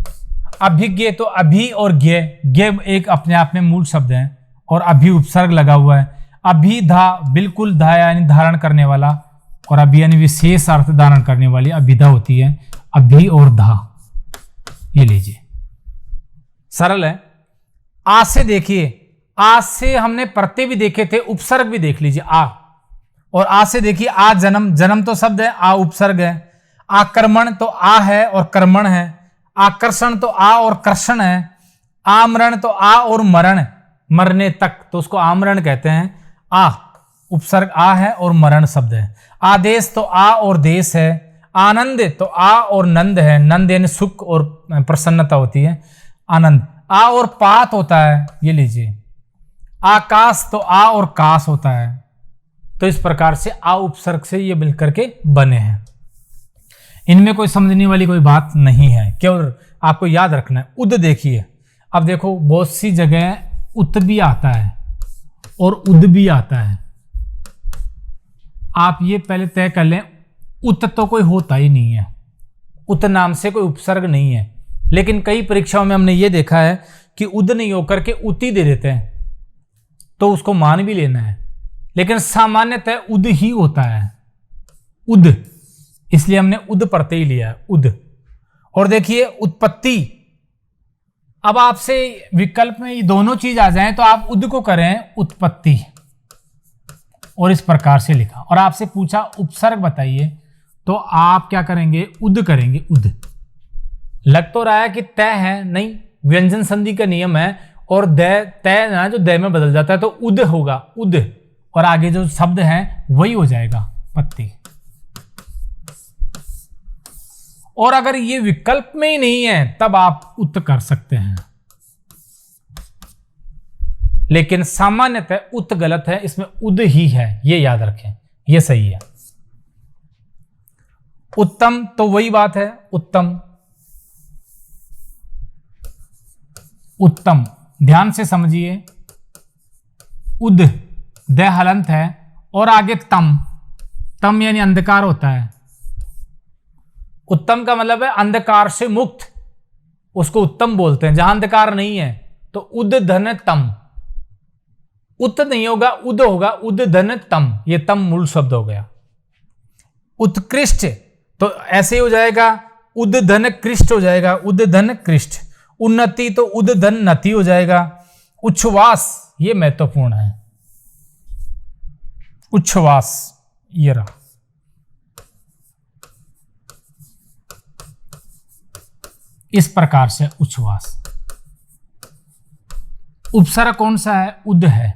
अभिज्ञ, तो अभी और ज्ञ, ज्ञ एक अपने आप में मूल शब्द है और अभी उपसर्ग लगा हुआ है। अभिधा, बिल्कुल धा यानी धारण करने वाला, और अभी यानी विशेष अर्थ धारण करने वाली अभिधा होती है। अभी और धा, ये लीजिए, सरल है। आ से देखिए, आ से हमने प्रत्यय भी देखे थे, उपसर्ग भी देख लीजिए, आ। और आ से देखिए, आ जन्म, जन्म तो शब्द है, आ उपसर्ग है। आक्रमण तो आ है और कर्मण है। आकर्षण तो आ और कर्षण है। आमरण तो आ और मरण, मरने तक, तो उसको आमरण कहते हैं। आ उपसर्ग आ है और मरण शब्द है। आदेश तो आ और देश है। आनंद तो आ और नंद है, नंद यानी सुख और प्रसन्नता होती है, आनंद। आ और पात होता है, ये लीजिए आकाश, तो आ और काश होता है। तो इस प्रकार से आ उपसर्ग से ये मिलकर के बने हैं। इनमें कोई समझने वाली कोई बात नहीं है, केवल आपको याद रखना है। उद देखिए, अब देखो बहुत सी जगह उत भी आता है और उद भी आता है। आप ये पहले तय कर लें, उत तो कोई होता ही नहीं है, उत नाम से कोई उपसर्ग नहीं है। लेकिन कई परीक्षाओं में हमने ये देखा है कि उद नहीं होकर के उत ही दे देते हैं, तो उसको मान भी लेना है। लेकिन सामान्यतः उद ही होता है, उद, इसलिए हमने उद प्रत्यय ही लिया है, उद। और देखिए उत्पत्ति, अब आपसे विकल्प में ये दोनों चीज आ जाएं तो आप उद को करें उत्पत्ति, और इस प्रकार से लिखा। और आपसे पूछा उपसर्ग बताइए, तो आप क्या करेंगे, उद करेंगे, उद। लग तो रहा है कि तय है, नहीं, व्यंजन संधि का नियम है, और तय ना जो दय में बदल जाता है, तो उद होगा, उद, और आगे जो शब्द है वही हो जाएगा पत्ती। और अगर ये विकल्प में ही नहीं है तब आप उत कर सकते हैं, लेकिन सामान्यतः उत गलत है, इसमें उद ही है, ये याद रखें, ये सही है। उत्तम, तो वही बात है, उत्तम, उत्तम, ध्यान से समझिए। उद द हलंत है, और आगे तम, तम यानी अंधकार होता है। उत्तम का मतलब है अंधकार से मुक्त, उसको उत्तम बोलते हैं, जहां अंधकार नहीं है। तो उद धन तम, उत नहीं होगा, उद होगा, उद धन तम, ये तम मूल शब्द हो गया। उत्कृष्ट, तो ऐसे ही हो जाएगा, उद धन कृष्ट हो जाएगा, उद धन कृष्ट। उन्नति, तो उद धन नति हो जाएगा। उच्छ्वास, ये महत्वपूर्ण है, उच्छ्वास, ये रहा। इस प्रकार से उच्छ्वास। उपसर्ग कौन सा है, उद है।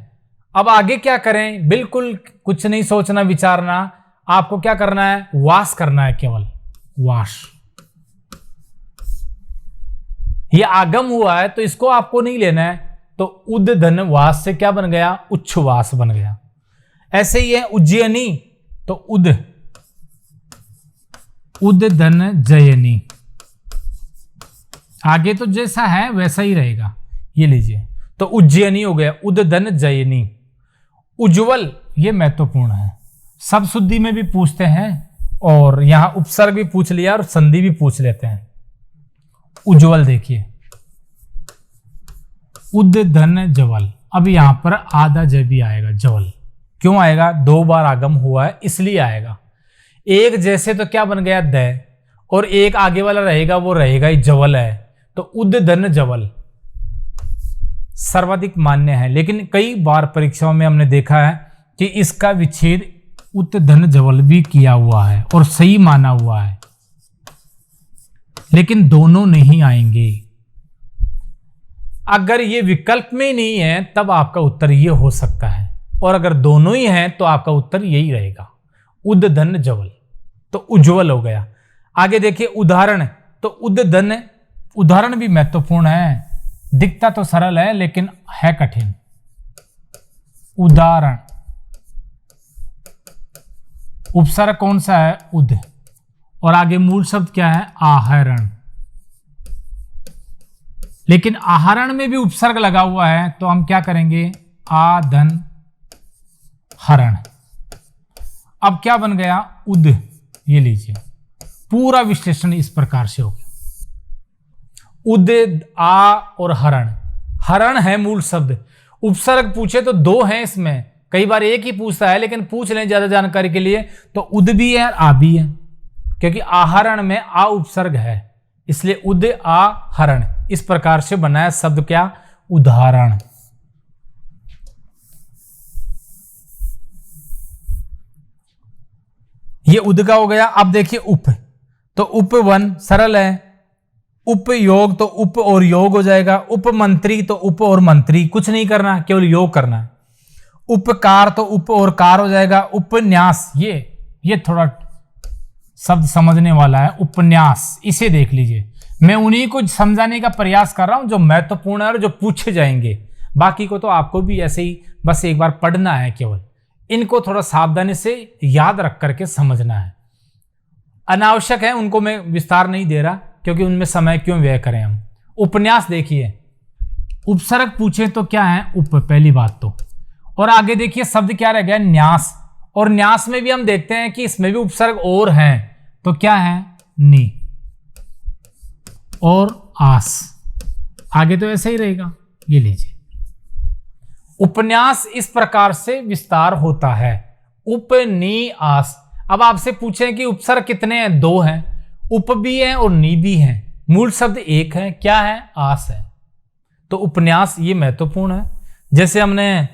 अब आगे क्या करें, बिल्कुल कुछ नहीं सोचना विचारना, आपको क्या करना है, वास करना है, केवल वास। ये आगम हुआ है तो इसको आपको नहीं लेना है, तो उद धन वास से क्या बन गया, उच्छ्वास बन गया। ऐसे ही है उज्जयिनी, तो उद, उद धन जयनी, आगे तो जैसा है वैसा ही रहेगा, ये लीजिए। तो उज्जयिनी हो गया, उद धन जयनी। उज्ज्वल, ये महत्वपूर्ण है, सब शुद्धि में भी पूछते हैं, और यहां उपसर्ग भी पूछ लिया और संधि भी पूछ लेते हैं। उज्ज्वल देखिए, उद धन जवल। अब यहां पर आधा ज भी आएगा, जवल क्यों आएगा, दो बार आगम हुआ है इसलिए आएगा। एक जैसे तो क्या बन गया, द, और एक आगे वाला रहेगा, वो रहेगा ही जवल है, तो उद धन जवल सर्वाधिक मान्य है। लेकिन कई बार परीक्षाओं में हमने देखा है कि इसका विच्छेद उत धन जवल भी किया हुआ है और सही माना हुआ है, लेकिन दोनों नहीं आएंगे। अगर ये विकल्प में नहीं है तब आपका उत्तर ये हो सकता है, और अगर दोनों ही हैं तो आपका उत्तर यही रहेगा, उद धन जवल, तो उज्ज्वल हो गया। आगे देखिए उदाहरण, तो उद धन, उदाहरण भी महत्वपूर्ण है, दिखता तो सरल है लेकिन है कठिन। उदाहरण, उपसर्ग कौन सा है, उद, और आगे मूल शब्द क्या है, आहरण। लेकिन आहरण में भी उपसर्ग लगा हुआ है, तो हम क्या करेंगे, आधन हरण। अब क्या बन गया, उद, ये लीजिए, पूरा विश्लेषण इस प्रकार से हो गया। उद, आ और हरण, हरण है मूल शब्द। उपसर्ग पूछे तो दो हैं इसमें, कई बार एक ही पूछता है, लेकिन पूछ लें ज्यादा जानकारी के लिए तो उद भी है और आ भी है, क्योंकि आहरण में आ उपसर्ग है, इसलिए उद आ हरण। इस प्रकार से बनाया शब्द क्या, उदाहरण। ये उद का हो गया। अब देखिए उप, तो उपवन सरल है, उपयोग तो उप और योग हो जाएगा। उपमंत्री तो उप और मंत्री, कुछ नहीं करना, केवल योग करना है। उपकार तो उप और कार हो जाएगा। उपन्यास, ये थोड़ा शब्द समझने वाला है, उपन्यास, इसे देख लीजिए, मैं उन्हीं को समझाने का प्रयास कर रहा हूं जो महत्वपूर्ण है और जो पूछे जाएंगे। बाकी को तो आपको भी ऐसे ही बस एक बार पढ़ना है, केवल इनको थोड़ा सावधानी से याद रख करके समझना है। अनावश्यक है उनको मैं विस्तार नहीं दे रहा, क्योंकि उनमें समय क्यों व्यय करें हम। उपन्यास देखिए, उपसर्ग पूछे तो क्या है? उप, पहली बात तो। और आगे देखिए शब्द क्या रह गया? न्यास। और न्यास में भी हम देखते हैं कि इसमें भी उपसर्ग और हैं, तो क्या है? नी और आस। आगे तो ऐसे ही रहेगा। ये लीजिए, उपन्यास इस प्रकार से विस्तार होता है, उप नी आस। अब आपसे पूछें कि उपसर्ग कितने हैं? 2 हैं, उप भी है और नी भी है, मूल शब्द एक है, क्या है? आस है। तो उपन्यास ये महत्वपूर्ण है। जैसे हमने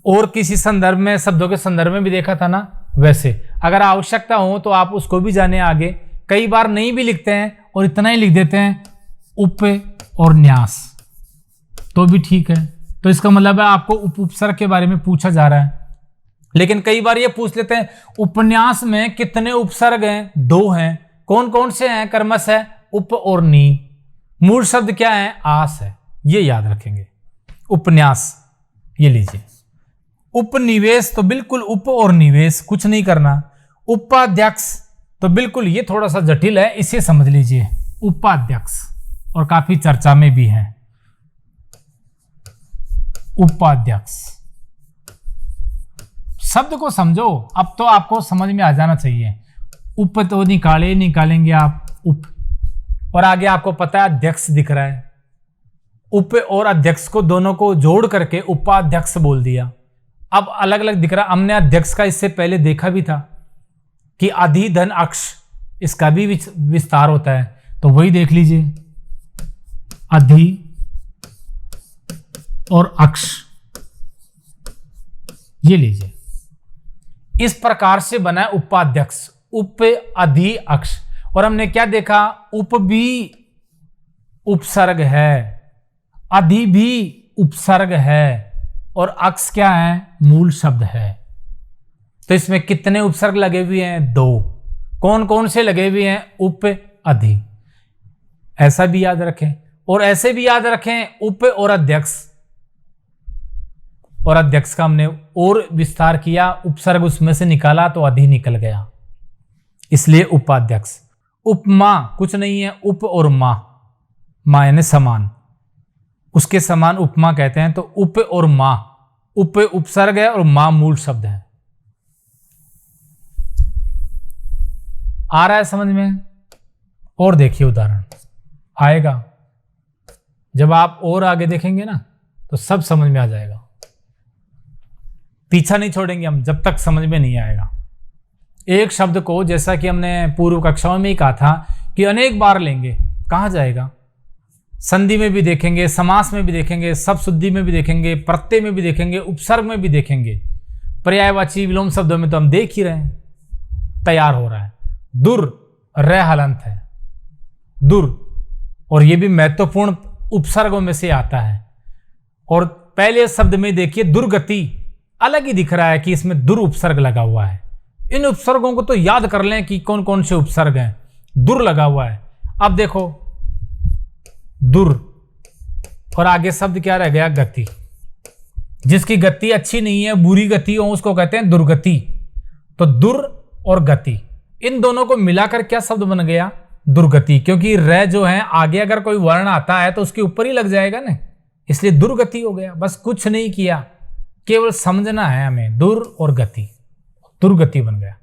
और किसी संदर्भ में, शब्दों के संदर्भ में भी देखा था ना, वैसे अगर आवश्यकता हो तो आप उसको भी जाने आगे। कई बार नहीं भी लिखते हैं और इतना ही लिख देते हैं उप और न्यास, तो भी ठीक है। तो इसका मतलब है आपको उपसर्ग के बारे में पूछा जा रहा है। लेकिन कई बार ये पूछ लेते हैं उपन्यास में कितने उपसर्ग हैं? 2 हैं। कौन कौन से हैं? कर्मश है, उप और नी। मूल शब्द क्या है? आस है। ये याद रखेंगे। उपन्यास, ये लीजिए। उपनिवेश तो बिल्कुल उप और निवेश, कुछ नहीं करना। उपाध्यक्ष तो बिल्कुल ये थोड़ा सा जटिल है, इसे समझ लीजिए। उपाध्यक्ष और काफी चर्चा में भी है। उपाध्यक्ष शब्द को समझो, अब तो आपको समझ में आ जाना चाहिए। उप तो निकालेंगे आप उप, और आगे आपको पता है अध्यक्ष दिख रहा है। उप और अध्यक्ष को दोनों को जोड़ करके उपाध्यक्ष बोल दिया। अब अलग अलग दिख रहा। हमने अध्यक्ष का इससे पहले देखा भी था कि अधि धन अक्ष, इसका भी विस्तार होता है, तो वही देख लीजिए। अधि और अक्ष, ये लीजिए। इस प्रकार से बना है उपाध्यक्ष, उप अधि अक्ष। और हमने क्या देखा? उप भी उपसर्ग है, अधि भी उपसर्ग है, और अक्ष क्या है? मूल शब्द है। तो इसमें कितने उपसर्ग लगे हुए हैं? 2। कौन कौन से लगे हुए हैं? उप अधि। ऐसा भी याद रखें, और ऐसे भी याद रखें उप और अध्यक्ष। और अध्यक्ष का हमने और विस्तार किया, उपसर्ग उसमें से निकाला तो अधि निकल गया, इसलिए उपाध्यक्ष। उपमा कुछ नहीं है, उप और मां, मां यानी समान, उसके समान उपमा कहते हैं। तो उप और मां, उप उपसर्ग है और मां मूल शब्द है। आ रहा है समझ में? और देखिए उदाहरण आएगा, जब आप और आगे देखेंगे ना तो सब समझ में आ जाएगा। पीछा नहीं छोड़ेंगे हम जब तक समझ में नहीं आएगा। एक शब्द को, जैसा कि हमने पूर्व कक्षाओं में ही कहा था कि अनेक बार लेंगे, कहाँ जाएगा? संधि में भी देखेंगे, समास में भी देखेंगे, सब शुद्धि में भी देखेंगे, प्रत्यय में भी देखेंगे, उपसर्ग में भी देखेंगे, पर्यायवाची विलोम शब्दों में तो हम देख ही रहे हैं, तैयार हो रहा है। दुर, रे हलंत है, दुर, और ये भी महत्वपूर्ण उपसर्गों में से आता है। और पहले शब्द में देखिए दुर्गति, अलग ही दिख रहा है कि इसमें दुर उपसर्ग लगा हुआ है। इन उपसर्गों को तो याद कर लें कि कौन कौन से उपसर्ग हैं। दुर लगा हुआ है। अब देखो दुर, और आगे शब्द क्या रह गया? गति। जिसकी गति अच्छी नहीं है, बुरी गति हो, उसको कहते हैं दुर्गति। तो दुर और गति, इन दोनों को मिलाकर क्या शब्द बन गया? दुर्गति। क्योंकि रे जो है आगे अगर कोई वर्ण आता है तो उसके ऊपर ही लग जाएगा ना, इसलिए दुर्गति हो गया। बस कुछ नहीं किया, केवल समझना है हमें, दुर और गति, दुर्गति बन गया।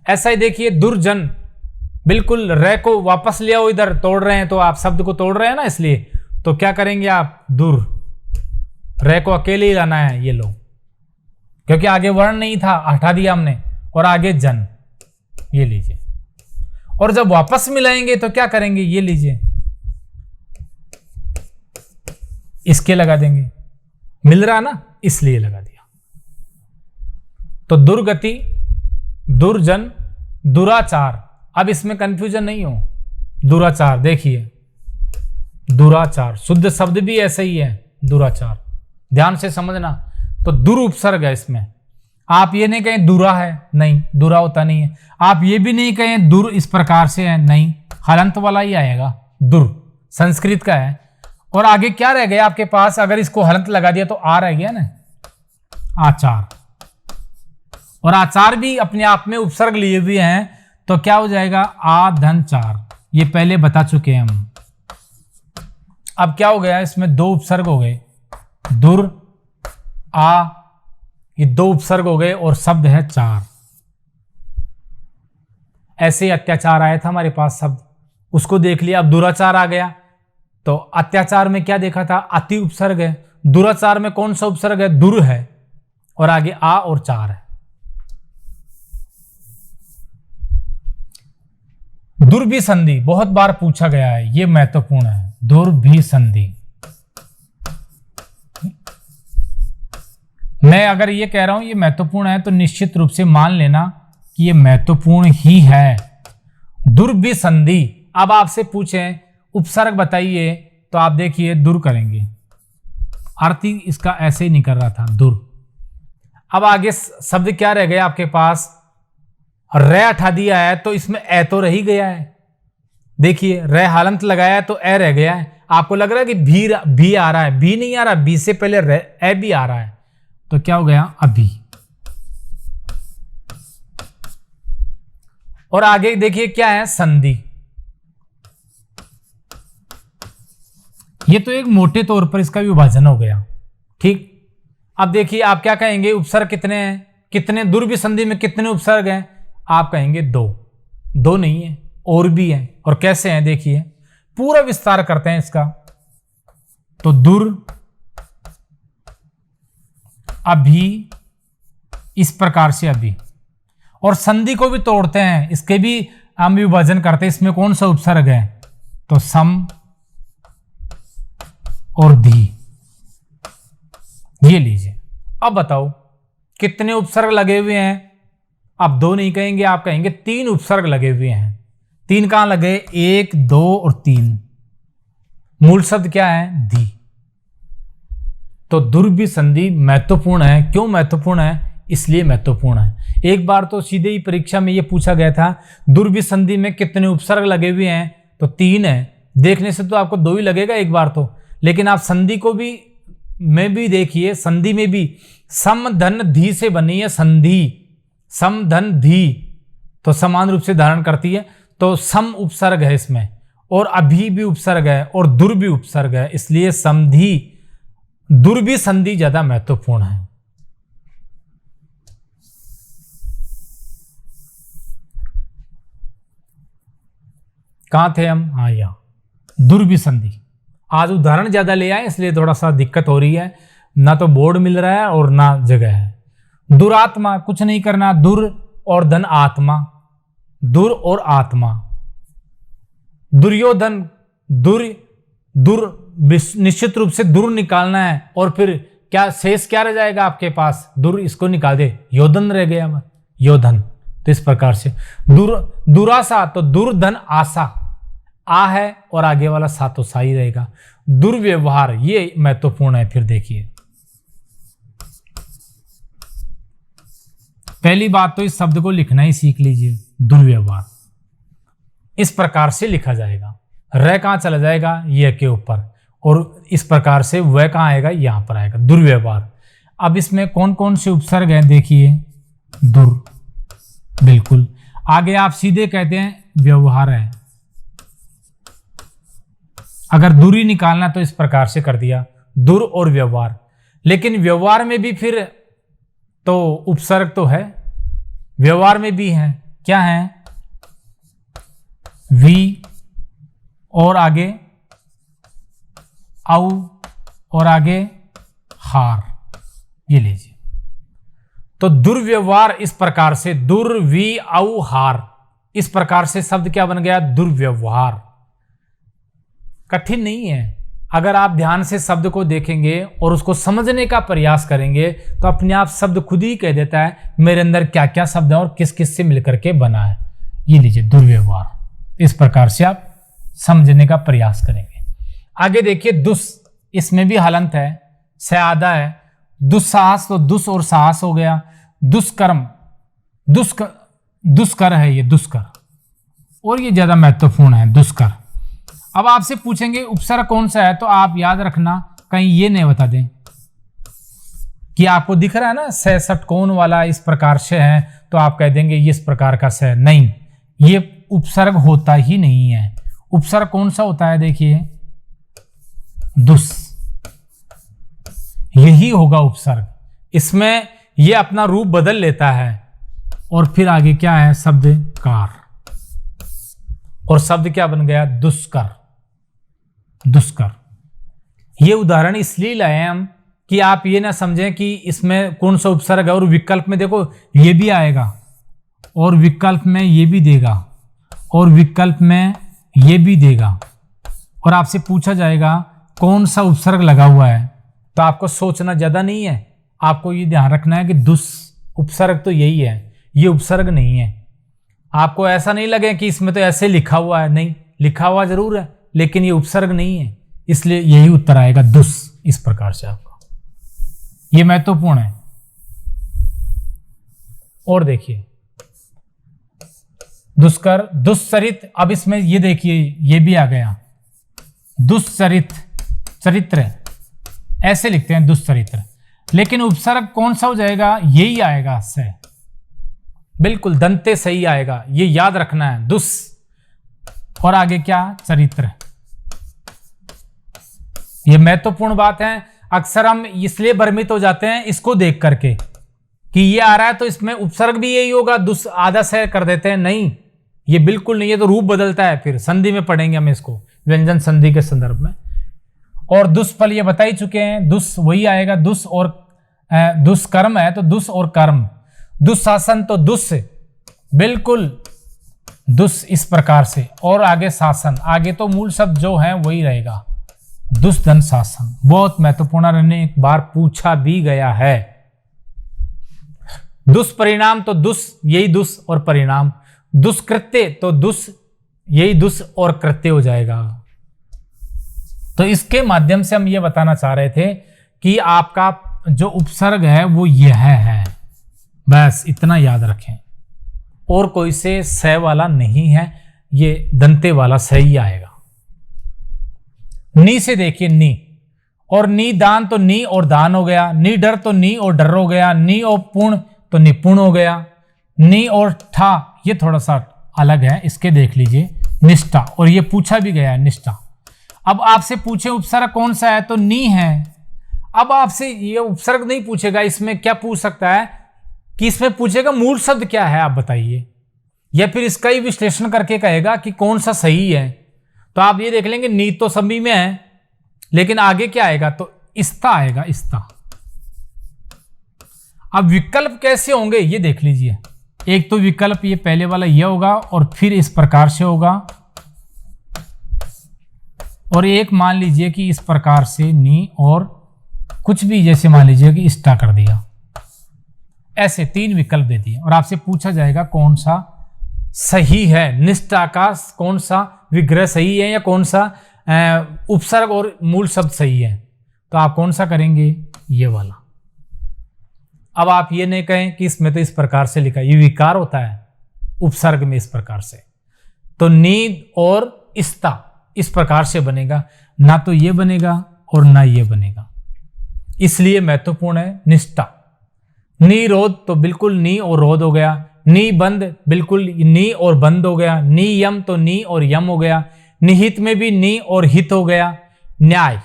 ऐसा ही देखिए दुर्जन, बिल्कुल रे को वापस ले आओ, इधर तोड़ रहे हैं तो आप शब्द को तोड़ रहे हैं ना, इसलिए तो क्या करेंगे आप? दुर, रे को अकेले ही लाना है, ये लो, क्योंकि आगे वर्ण नहीं था, हटा दिया हमने, और आगे जन, ये लीजिए। और जब वापस मिलाएंगे तो क्या करेंगे? ये लीजिए, इसके लगा देंगे, मिल रहा ना, इसलिए लगा दिया। तो दुर्गति, दुर्जन, दुराचार। अब इसमें कंफ्यूजन नहीं हो, दुराचार देखिए, दुराचार शुद्ध शब्द भी ऐसे ही है, दुराचार, ध्यान से समझना। तो दुर उपसर्ग है इसमें। आप ये नहीं कहें दुरा है, नहीं, दुरा होता नहीं है। आप ये भी नहीं कहें दुर इस प्रकार से है, नहीं, हलंत वाला ही आएगा, दुर संस्कृत का है। और आगे क्या रह गया आपके पास, अगर इसको हलंत लगा दिया तो आ रह गया ना, आचार। और आचार भी अपने आप में उपसर्ग लिए हुए हैं, तो क्या हो जाएगा, आ धन चार, ये पहले बता चुके हैं हम। अब क्या हो गया, इसमें दो उपसर्ग हो गए, दुर आ, ये दो उपसर्ग हो गए और शब्द है चार। ऐसे अत्याचार आया था हमारे पास शब्द, उसको देख लिया। अब दुराचार आ गया, तो अत्याचार में क्या देखा था, अति उपसर्ग है। दुराचार में कौन सा उपसर्ग है, दुर है, और आगे आ और चार है। दुर्भिसंधि बहुत बार पूछा गया है, ये महत्वपूर्ण है। दुर्भिसंधि, मैं अगर ये कह रहा हूं ये महत्वपूर्ण है, तो निश्चित रूप से मान लेना कि ये महत्वपूर्ण ही है। दुर्भिसंधि, अब आपसे पूछें उपसर्ग बताइए, तो आप देखिए दुर करेंगे, अर्थ ही इसका ऐसे ही निकल रहा था, दुर। अब आगे शब्द क्या रह गया आपके पास, रे हटा दिया है, तो इसमें ए तो रह ही गया है। देखिए रे हलंत लगाया है तो ए रह गया है। आपको लग रहा है कि भी आ रहा है, भी नहीं आ रहा, बी से पहले ए भी आ रहा है, तो क्या हो गया, अभी। और आगे देखिए क्या है, संधि। ये तो एक मोटे तौर पर इसका विभाजन हो गया, ठीक। अब देखिए आप क्या कहेंगे, उपसर्ग कितने हैं, कितने, दुर्भिसंधि में कितने उपसर्ग हैं, आप कहेंगे दो। दो नहीं है, और भी हैं, और कैसे हैं देखिए, पूरा विस्तार करते हैं इसका। तो दुर, अभी, इस प्रकार से अभी, और संधि को भी तोड़ते हैं, इसके भी हम विभाजन करते हैं। इसमें कौन सा उपसर्ग है, तो सम और धी, ये लीजिए। अब बताओ कितने उपसर्ग लगे हुए हैं, आप दो नहीं कहेंगे, आप कहेंगे तीन उपसर्ग लगे हुए हैं। तीन कहां लगे, एक, दो और तीन। मूल शब्द क्या है, धी। तो दुर्भिसंधि महत्वपूर्ण है। क्यों महत्वपूर्ण है, इसलिए महत्वपूर्ण है। एक बार तो सीधे ही परीक्षा में यह पूछा गया था, दुर्भिसंधि में कितने उपसर्ग लगे हुए हैं, तो तीन है। देखने से तो आपको दो ही लगेगा एक बार तो, लेकिन आप संधि को भी में भी देखिए, संधि में भी सम धन धी से बनी है संधि, सम धन धी, तो समान रूप से धारण करती है। तो सम उपसर्ग है इसमें, और अभी भी उपसर्ग है, और दुर भी उपसर्ग है, इसलिए समधि, दुर्भिसंधि ज्यादा महत्वपूर्ण है। कहां थे हम, हाँ यहां, दुर्भिसंधि। आज उदाहरण ज्यादा ले आए इसलिए थोड़ा सा दिक्कत हो रही है, ना तो बोर्ड मिल रहा है और ना जगह है। दुरात्मा, कुछ नहीं करना, दुर और धन आत्मा, दुर और आत्मा। दुर्योधन, दुर, दुर निश्चित रूप से दुर निकालना है, और फिर क्या शेष क्या रह जाएगा आपके पास, दुर इसको निकाल दे, योधन रह गया, योधन। तो इस प्रकार से दुरासा, तो दुर्धन आशा, आ है और आगे वाला सा तो सा ही रहेगा। दुर्व्यवहार, ये महत्वपूर्ण है। फिर देखिए पहली बात तो इस शब्द को लिखना ही सीख लीजिए, दुर्व्यवहार। इस प्रकार से लिखा जाएगा, र कहां चला जाएगा, ये के ऊपर, और इस प्रकार से वह कहां आएगा, यहां पर आएगा, दुर्व्यवहार। अब इसमें कौन कौन से उपसर्ग हैं देखिए, दुर, बिल्कुल। आगे आप सीधे कहते हैं व्यवहार है, अगर दूरी निकालना तो इस प्रकार से कर दिया, दुर और व्यवहार। लेकिन व्यवहार में भी फिर तो उपसर्ग तो है, व्यवहार में भी है, क्या है, वी, और आगे औ, और आगे हार, ये लीजिए। तो दुर्व्यवहार इस प्रकार से, दुर, वी, औ, हार, इस प्रकार से शब्द क्या बन गया, दुर्व्यवहार। कठिन नहीं है, अगर आप ध्यान से शब्द को देखेंगे और उसको समझने का प्रयास करेंगे तो अपने आप शब्द खुद ही कह देता है मेरे अंदर क्या क्या शब्द है और किस किस से मिलकर के बना है। ये लीजिए दुर्व्यवहार। इस प्रकार से आप समझने का प्रयास करेंगे। आगे देखिए दुस, इसमें भी हलंत है, स्यादा है। दुस्साहस, तो दुस और साहस हो गया। दुष्कर्म, दुष्कर है ये, दुष्कर, और ये ज्यादा महत्वपूर्ण है, दुष्कर। अब आपसे पूछेंगे उपसर्ग कौन सा है, तो आप याद रखना कहीं ये नहीं बता दें कि आपको दिख रहा है ना से षटकोण वाला इस प्रकार से है, तो आप कह देंगे ये इस प्रकार का से, नहीं, ये उपसर्ग होता ही नहीं है। उपसर्ग कौन सा होता है, देखिए दुस, यही होगा उपसर्ग। इसमें ये अपना रूप बदल लेता है और फिर आगे क्या है, शब्द कार, और शब्द क्या बन गया, दुष्कर, दुष्कर। ये उदाहरण इसलिए लाए हम कि आप ये ना समझें कि इसमें कौन सा उपसर्ग है, और विकल्प में देखो ये भी आएगा, और विकल्प में ये भी देगा, और विकल्प में ये भी देगा, और आपसे पूछा जाएगा कौन सा उपसर्ग लगा हुआ है, तो आपको सोचना ज्यादा नहीं है, आपको ये ध्यान रखना है कि दुस उपसर्ग तो यही है, ये उपसर्ग नहीं है। आपको ऐसा नहीं लगे कि इसमें तो ऐसे लिखा हुआ है, नहीं, लिखा हुआ जरूर है लेकिन ये उपसर्ग नहीं है, इसलिए यही उत्तर आएगा दुस, इस प्रकार से आपका, ये महत्वपूर्ण है। और देखिए दुष्कर, दुष्चरित, अब इसमें ये देखिए ये भी आ गया, दुष्चरित, चरित्र ऐसे लिखते हैं दुष्चरित्र, लेकिन उपसर्ग कौन सा हो जाएगा, यही आएगा से, बिल्कुल दंते सही आएगा, ये याद रखना है, दुस और आगे क्या, चरित्र। ये महत्वपूर्ण बात है, अक्सर हम इसलिए भ्रमित हो जाते हैं इसको देख करके कि ये आ रहा है तो इसमें उपसर्ग भी यही होगा, दुस आधा से कर देते हैं, नहीं, ये बिल्कुल नहीं, ये तो रूप बदलता है, फिर संधि में पढ़ेंगे हम इसको व्यंजन संधि के संदर्भ में। और दुष्फल ये बता ही चुके हैं, दुस वही आएगा, दुस और दुष्कर्म है तो दुस और कर्म, दुशासन तो दुस, बिल्कुल दुस इस प्रकार से, और आगे शासन, आगे तो मूल शब्द जो है वही रहेगा, दुष्धन शासन। बहुत महत्वपूर्ण, रहने एक बार पूछा भी गया है। दुष्परिणाम तो दुस, यही दुस और परिणाम, दुष्कृत्य तो दुस, यही दुस और कृत्य हो जाएगा। तो इसके माध्यम से हम ये बताना चाह रहे थे कि आपका जो उपसर्ग है वो यह है, बस इतना याद रखें, और कोई से स वाला नहीं है, ये दंते वाला सही आएगा। नी से देखिए, नी और नी दान तो नी और दान हो गया, नी डर तो नी और डर हो गया, नी और पूर्ण तो निपुण हो गया, नी और ठा ये थोड़ा सा अलग है, इसके देख लीजिए, निष्ठा, और ये पूछा भी गया है निष्ठा। अब आपसे पूछे उपसर्ग कौन सा है, तो नी है। अब आपसे ये उपसर्ग नहीं पूछेगा, इसमें क्या पूछ सकता है कि इसमें पूछेगा मूल शब्द क्या है, आप बताइए, या फिर इसका ही विश्लेषण करके कहेगा कि कौन सा सही है। तो आप ये देख लेंगे नी तो सभी में है, लेकिन आगे क्या आएगा, तो इस्ता आएगा, इस्ता। अब विकल्प कैसे होंगे ये देख लीजिए, एक तो विकल्प ये पहले वाला यह होगा और फिर इस प्रकार से होगा, और एक मान लीजिए कि इस प्रकार से नी और कुछ भी, जैसे मान लीजिए कि इस्टा कर दिया, ऐसे तीन विकल्प दे दिए, और आपसे पूछा जाएगा कौन सा सही है, निष्ठा का कौन सा विग्रह सही है या कौन सा उपसर्ग और मूल शब्द सही है, तो आप कौन सा करेंगे, ये वाला। अब आप ये नहीं कहें कि इसमें तो इस प्रकार से लिखा, ये विकार होता है उपसर्ग में इस प्रकार से, तो नींद और इस्ता इस प्रकार से बनेगा, ना तो ये बनेगा और ना ये बनेगा, इसलिए महत्वपूर्ण है निष्ठा। नी रोध तो बिल्कुल नी और रोध हो गया, नी बंद बिल्कुल नी और बंद हो गया, नी यम तो नी और यम हो गया, निहित में भी नी और हित हो गया, न्याय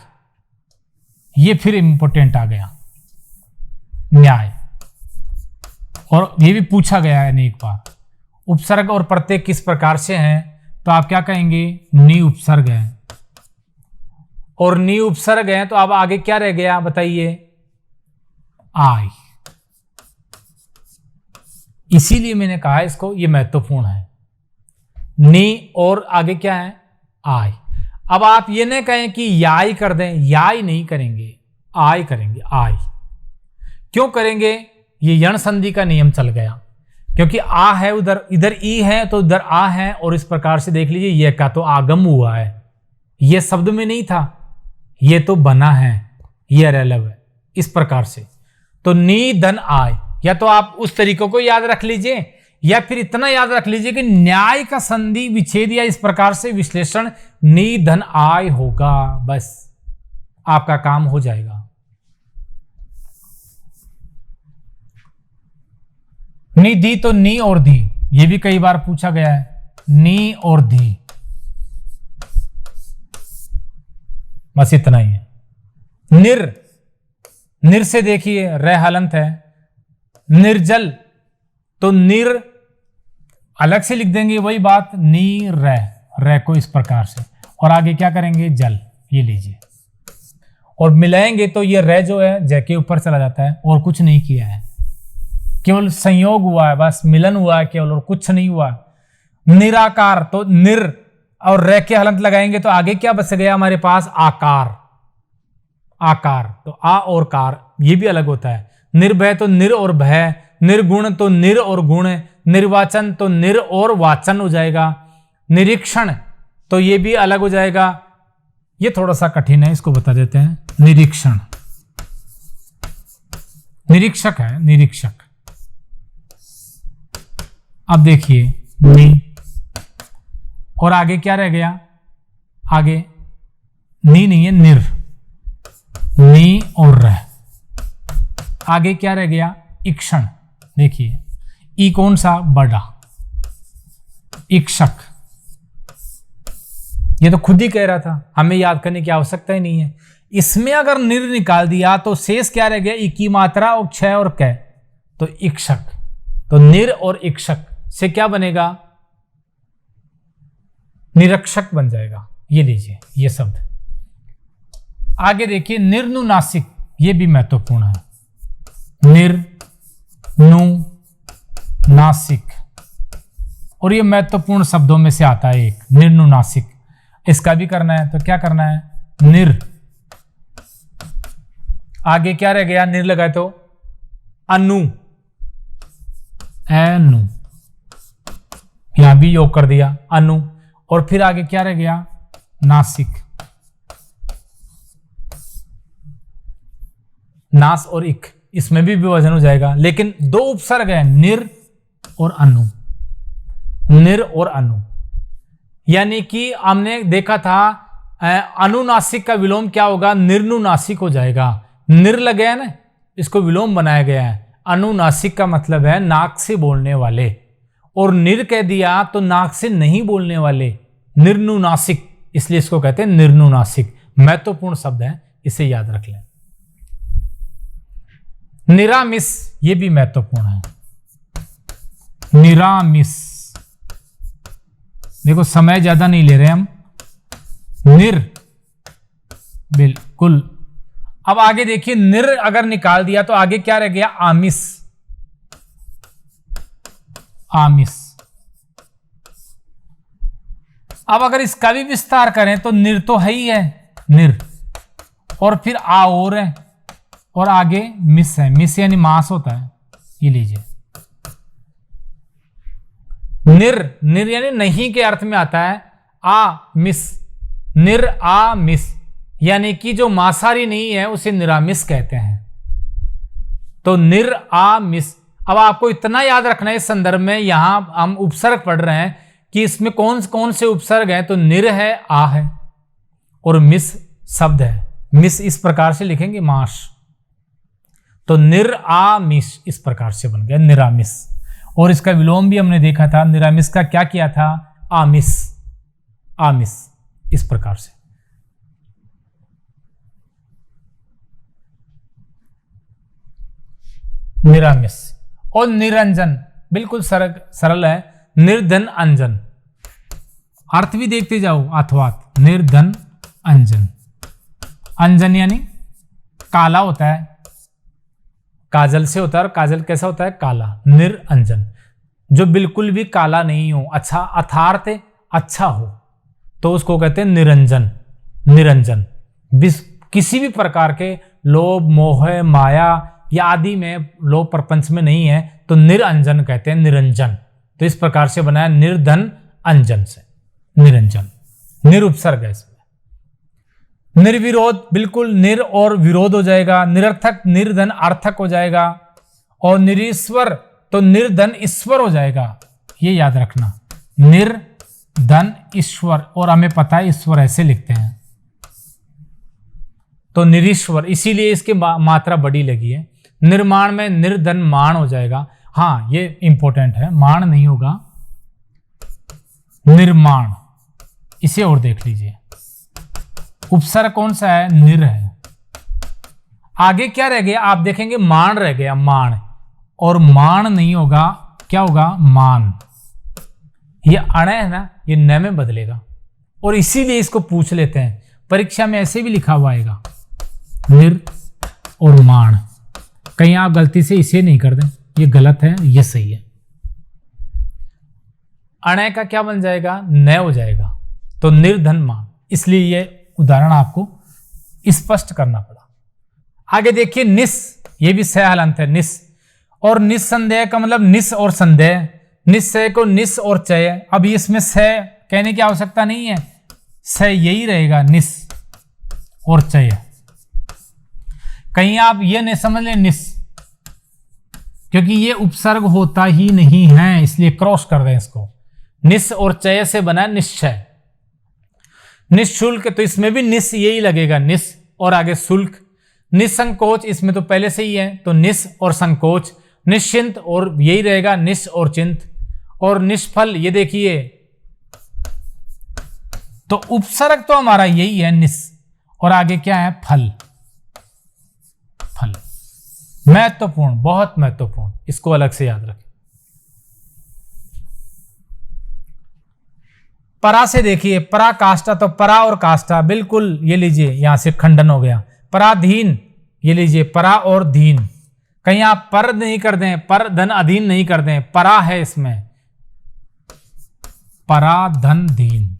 ये फिर इंपॉर्टेंट आ गया, न्याय। और ये भी पूछा गया है अनेक बार, उपसर्ग और प्रत्यय किस प्रकार से हैं, तो आप क्या कहेंगे, नी उपसर्ग है, और नी उपसर्ग है, तो अब आगे क्या रह गया बताइए, आय। इसीलिए मैंने कहा इसको, ये महत्वपूर्ण है, नी और आगे क्या है, आय। अब आप ये नहीं कहें कि याई कर दें, याई नहीं करेंगे, आय करेंगे, आय। क्यों करेंगे, ये यण संधि का नियम चल गया, क्योंकि आ है उधर, इधर ई है तो उधर आ है, और इस प्रकार से देख लीजिए ये का तो आगम हुआ है, ये शब्द में नहीं था, ये तो बना है, ये रेलव है, इस प्रकार से। तो नी धन आय, या तो आप उस तरीकों को याद रख लीजिए या फिर इतना याद रख लीजिए कि न्याय का संधि विच्छेद या इस प्रकार से विश्लेषण नी धन आय होगा, बस आपका काम हो जाएगा। निधि तो नी और धी, ये भी कई बार पूछा गया है, नी और धी, बस इतना ही है। निर से देखिए रे हलंत है, निर्जल तो निर अलग से लिख देंगे, वही बात नी रे को इस प्रकार से, और आगे क्या करेंगे जल, ये लीजिए, और मिलाएंगे तो ये रे जो है जय के ऊपर चला जाता है, और कुछ नहीं किया है, केवल संयोग हुआ है, बस मिलन हुआ है केवल, और कुछ नहीं हुआ। निराकार तो निर और रे के हलंत लगाएंगे तो आगे क्या बच गया हमारे पास आकार, आकार तो आ और कार, ये भी अलग होता है। निर्भय तो निर और भय, निर्गुण तो निर और गुण, निर्वाचन तो निर और वाचन हो जाएगा। निरीक्षण तो ये भी अलग हो जाएगा, ये थोड़ा सा कठिन है, इसको बता देते हैं। निरीक्षण, निरीक्षक है, निरीक्षक। अब देखिए नी, और आगे क्या रह गया, आगे नी नहीं है, निर, नी और रह, आगे क्या रह गया इक्षण। देखिए ई कौन सा बड़ा, इक्षक, ये तो खुद ही कह रहा था, हमें याद करने की आवश्यकता ही नहीं है। इसमें अगर निर निकाल दिया तो शेष क्या रह गया, ई की मात्रा और क्षय और कै, तो इक्षक, तो निर और इक्षक से क्या बनेगा, निरक्षक बन जाएगा। ये लीजिए ये शब्द। आगे देखिए निर्नुनासिक, ये भी महत्वपूर्ण है, निर्नुनासिक, और ये महत्वपूर्ण शब्दों में से आता है एक, निर्नुनासिक। इसका भी करना है तो क्या करना है, निर, आगे क्या रह गया, निर लगाए तो अनु, एनु, यहां भी योग कर दिया अनु, और फिर आगे क्या रह गया नासिक, नास और इक, इसमें भी विभाजन हो जाएगा, लेकिन दो उपसर्ग है निर और अनु, निर और अनु, यानी कि हमने देखा था अनुनासिक का विलोम क्या होगा, निर्नुनासिक हो जाएगा। निर लगे है ना, इसको विलोम बनाया गया है। अनुनासिक का मतलब है नाक से बोलने वाले, और निर कह दिया तो नाक से नहीं बोलने वाले, निर्नुनासिक, इसलिए इसको कहते हैं निर्नुनासिक। महत्वपूर्ण शब्द है, इसे याद रख लें। निरामिस, ये भी महत्वपूर्ण है, निरामिस, देखो समय ज्यादा नहीं ले रहे हम, निर बिल्कुल। अब आगे देखिए निर अगर निकाल दिया तो आगे क्या रह गया, आमिस, आमिस। अब अगर इसका भी विस्तार करें तो निर तो है ही है, निर, और फिर आ और है, और आगे मिस है, मिस यानी मांस होता है, ये लीजिए। निर, निर यानी नहीं के अर्थ में आता है, आ मिस, निर आ मिस, यानी कि जो मांसाहारी नहीं है उसे निरामिस कहते हैं, तो निर आ मिस। अब आपको इतना याद रखना है इस संदर्भ में, यहां हम उपसर्ग पढ़ रहे हैं कि इसमें कौन कौन से उपसर्ग हैं, तो निर है, आ है, और मिस शब्द है। मिस इस प्रकार से लिखेंगे मांस, तो निर आ मिस इस प्रकार से बन गया निरामिस। और इसका विलोम भी हमने देखा था, निरामिस का क्या किया था, आमिस, आमिस इस प्रकार से। निरामिस। और निरंजन बिल्कुल सरल है, निर्धन अंजन, अर्थ भी देखते जाओ अथवात, निर्धन अंजन, अंजन यानी काला होता है, काजल से होता है, और काजल कैसा होता है, काला, निरंजन, जो बिल्कुल भी काला नहीं हो, अच्छा अर्थात अच्छा हो, तो उसको कहते हैं निरंजन, निरंजन। किसी भी प्रकार के लोभ मोह माया या आदि में, लोभ प्रपंच में नहीं है, तो निरंजन कहते हैं, निरंजन। तो इस प्रकार से बनाया निर्धन अंजन से, निरंजन, निरुपसर्ग है इसमें। निर्विरोध, बिल्कुल निर और विरोध हो जाएगा, निरर्थक निर्धन अर्थक हो जाएगा, और निरीश्वर तो निर्धन ईश्वर हो जाएगा, ये याद रखना, निर्धन ईश्वर। और हमें पता है ईश्वर ऐसे लिखते हैं, तो निरीश्वर, इसीलिए इसकी मात्रा बड़ी लगी है। निर्माण में निर्धन मान हो जाएगा। हाँ ये इंपॉर्टेंट है, मान नहीं होगा, निर्माण। इसे और देख लीजिए, उपसर्ग कौन सा है, निर है। आगे क्या रह गया, आप देखेंगे मान रह गया, मान, और मान नहीं होगा, क्या होगा, मान। ये अण है ना, ये न में बदलेगा, और इसीलिए इसको पूछ लेते हैं परीक्षा में, ऐसे भी लिखा हुआ आएगा, निर और मान। कहीं आप गलती से इसे नहीं कर दें, ये गलत है, ये सही है। अण का क्या बन जाएगा, न हो जाएगा, तो निर्धन मान, इसलिए ये उदाहरण आपको स्पष्ट करना पड़ा। आगे देखिए निस, ये भी सह हलंत है, निस। और निस्संदेह का मतलब निस और संदेह, निस्सय को निस और चय। अब इसमें सह कहने की आवश्यकता नहीं है, सह यही रहेगा, निस और चय। कहीं आप ये नहीं समझ लें निस, क्योंकि ये उपसर्ग होता ही नहीं है, इसलिए क्रॉस कर दें इसको। निस और चय से बना निश्चय। निःशुल्क, तो इसमें भी निस यही लगेगा, निस और आगे शुल्क। निसंकोच, इसमें तो पहले से ही है, तो निस और संकोच। निश्चिंत, और यही रहेगा, निस और चिंत। और निष्फल, ये देखिए, तो उपसर्ग तो हमारा यही है, निस, और आगे क्या है, फल। फल महत्वपूर्ण, बहुत महत्वपूर्ण, इसको अलग से याद रखें। परा से देखिए, पराकाष्ठा, तो परा और काष्ठा, बिल्कुल ये लीजिए, यहां से खंडन हो गया। पराधीन, ये लीजिए, परा और धीन। कहीं आप पर नहीं कर दें, पर धन अधीन नहीं कर दें, परा है इसमें, परा धन धीन,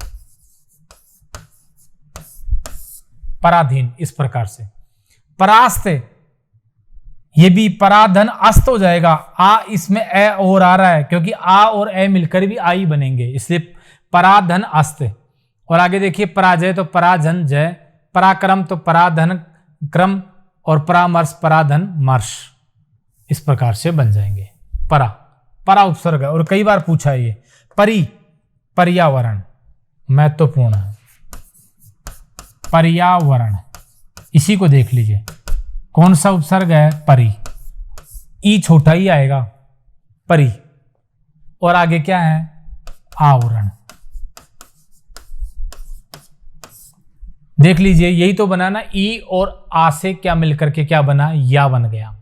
पराधीन, इस प्रकार से। परास्त, ये भी पराधन अस्त हो जाएगा। आ इसमें ए और आ रहा है, क्योंकि आ और ए मिलकर भी आई बनेंगे, इसलिए पराधन अस्त। और आगे देखिए, पराजय तो पराजन जय, पराक्रम तो पराधन क्रम, और परामर्श पराधन मर्श, इस प्रकार से बन जाएंगे। परा, परा उपसर्ग है, और कई बार पूछा है ये। परि, पर्यावरण, महत्वपूर्ण है, पर्यावरण, इसी को देख लीजिए, कौन सा उपसर्ग है, परि। ई छोटा ही आएगा, परि, और आगे क्या है, आवरण। देख लीजिए, यही तो बना ना, ई और आ से क्या मिलकर के क्या बना, या बन गया।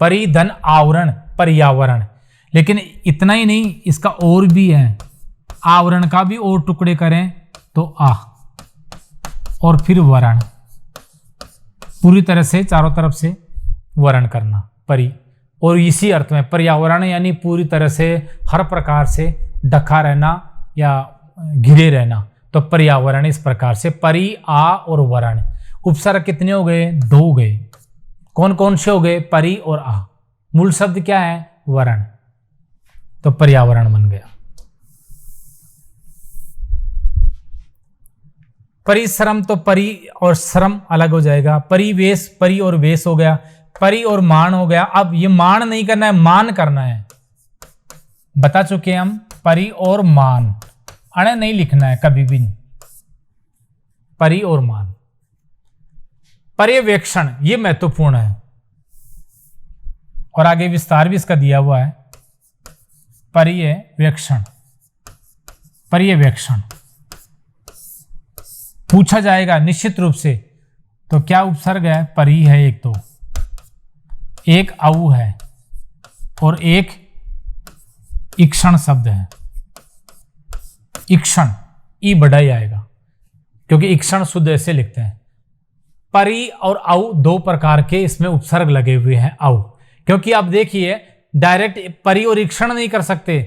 परिधन आवरण, पर्यावरण। लेकिन इतना ही नहीं, इसका और भी है, आवरण का भी और टुकड़े करें तो आ, और फिर वरण, पूरी तरह से चारों तरफ से वर्ण करना, परि। और इसी अर्थ में पर्यावरण यानी पूरी तरह से हर प्रकार से ढका रहना या घिरे रहना, तो पर्यावरण। इस प्रकार से परि, आ और वरण। उपसर्ग कितने हो गए, 2 हो गए। कौन कौन से हो गए, परि और आ। मूल शब्द क्या है, वरण, तो पर्यावरण बन गया। परिश्रम, तो परि और श्रम अलग हो जाएगा। परिवेश, परि और वेश हो गया। परि और मान हो गया। अब ये मान नहीं करना है, मान करना है, बता चुके हैं हम। परि और मान, अण नहीं लिखना है कभी भी, परि और मान। पर्यवेक्षण, ये महत्वपूर्ण है, और आगे विस्तार भी इसका दिया हुआ है। पर्यवेक्षण, पर्यवेक्षण पूछा जाएगा निश्चित रूप से। तो क्या उपसर्ग है, परि है एक, तो एक औ है, और एक ईक्षण शब्द है। ईक्षण, ई बड़ा ही आएगा, क्योंकि ईक्षण शुद्ध ऐसे लिखते हैं। परि और औ 2 प्रकार के इसमें उपसर्ग लगे हुए हैं, औ, क्योंकि आप देखिए डायरेक्ट परि और ईक्षण नहीं कर सकते।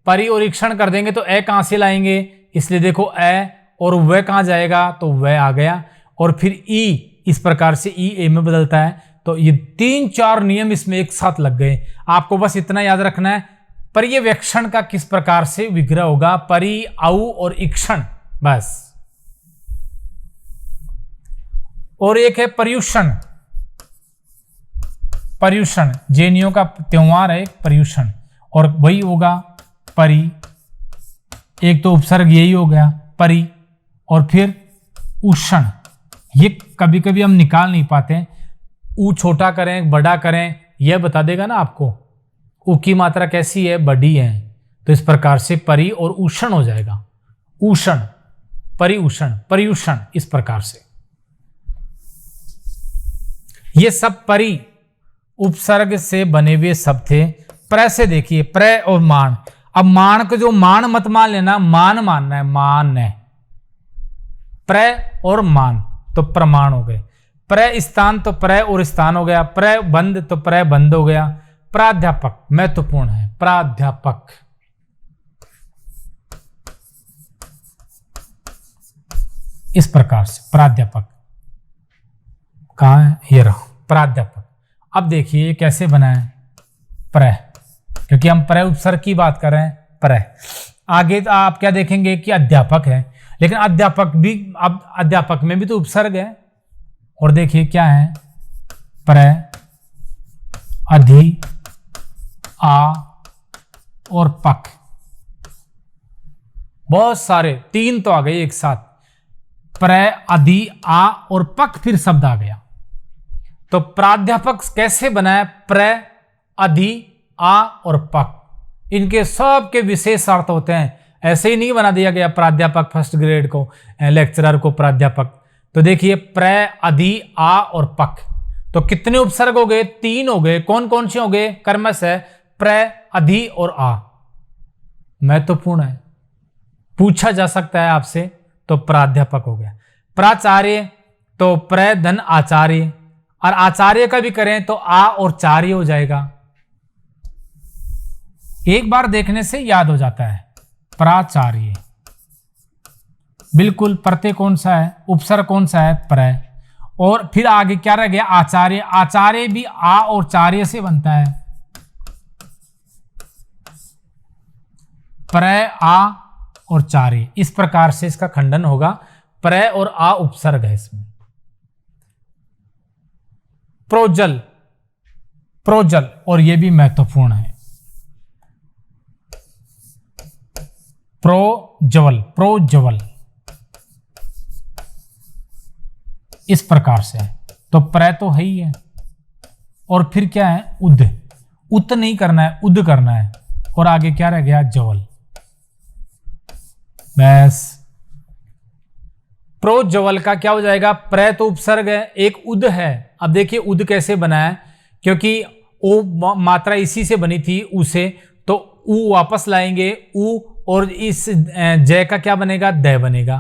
परि और ईक्षण कर देंगे तो ए कहां से लाएंगे, इसलिए देखो ए, और वह कहां जाएगा, तो वह आ गया, और फिर ई, इस प्रकार से ई ए में बदलता है। तो ये 3-4 नियम इसमें एक साथ लग गए। आपको बस इतना याद रखना है, पर्यवेक्षण का किस प्रकार से विग्रह होगा, परि, औ और ईक्षण, बस। और एक है पर्युषण। पर्युषण, जैनियों का त्योहार है पर्युषण, और वही होगा परि, एक तो उपसर्ग यही हो गया परि, और फिर उषण। ये कभी कभी हम निकाल नहीं पाते, ऊ छोटा करें बड़ा करें यह बता देगा ना आपको, ऊ की मात्रा कैसी है, बड़ी है, तो इस प्रकार से परि और उषण हो जाएगा, उषण, परिउषण, पर्युषण, इस प्रकार से। ये सब परि उपसर्ग से बने हुए शब्द थे। प्र से देखिए, प्र और मान। अब मान को जो मान मत मान लेना, मान मानना है, मान है। प्र और मान तो प्रमाण हो गए। प्र स्थान तो प्र और स्थान हो गया, प्र बंद तो प्र बंद हो गया। प्राध्यापक महत्वपूर्ण है, प्राध्यापक। इस प्रकार से प्राध्यापक कहां है, ये रहा प्राध्यापक। अब देखिए ये कैसे बना है, प्र, क्योंकि हम प्र उपसर्ग की बात कर रहे हैं, प्र। आगे तो आप क्या देखेंगे कि अध्यापक है, लेकिन अध्यापक भी, अब अध्यापक में भी तो उपसर्ग है, और देखिए क्या है, प्र, अधि, आ और पक। बहुत सारे, तीन तो आ गए एक साथ, प्र, अधि, आ और पक, फिर शब्द आ गया। तो प्राध्यापक कैसे बना है, प्र, अधि, आ और पक, इनके सब के विशेष अर्थ होते हैं। ऐसे ही नहीं बना दिया गया प्राध्यापक फर्स्ट ग्रेड को, लेक्चरर को प्राध्यापक। तो देखिए प्र, अधि, आ और पक, तो कितने उपसर्ग हो गए, तीन हो गए। कौन कौन से हो गए, कर्मश है, प्र, अधि और आ। महत्वपूर्ण है, पूछा जा सकता है आपसे, तो प्राध्यापक हो गया। प्राचार्य तो प्र धन आचार्य, और आचार्य का भी करें तो आ और चार्य हो जाएगा। एक बार देखने से याद हो जाता है, प्राचार्य। बिल्कुल, प्रत्यय कौन सा है, उपसर्ग कौन सा है, प्र, और फिर आगे क्या रह गया, आचार्य। आचार्य भी आ और चार्य से बनता है, प्र, आ और चार्य। इस प्रकार से इसका खंडन होगा, प्र और आ उपसर्ग है इसमें। प्रोजल, प्रोजल, और यह भी महत्वपूर्ण है, प्रोज्वल, प्रोज्वल, इस प्रकार से है। तो प्र तो है ही है, और फिर क्या है, उद, उत नहीं करना है, उद करना है, और आगे क्या रह गया, जवल। बस, प्रोज्वल का क्या हो जाएगा, प्र तो उपसर्ग है, एक उद है। अब देखिए उद कैसे बना है, क्योंकि ओ मात्रा इसी से बनी थी, उसे, तो उ वापस लाएंगे, उ, और इस जय का क्या बनेगा, द बनेगा,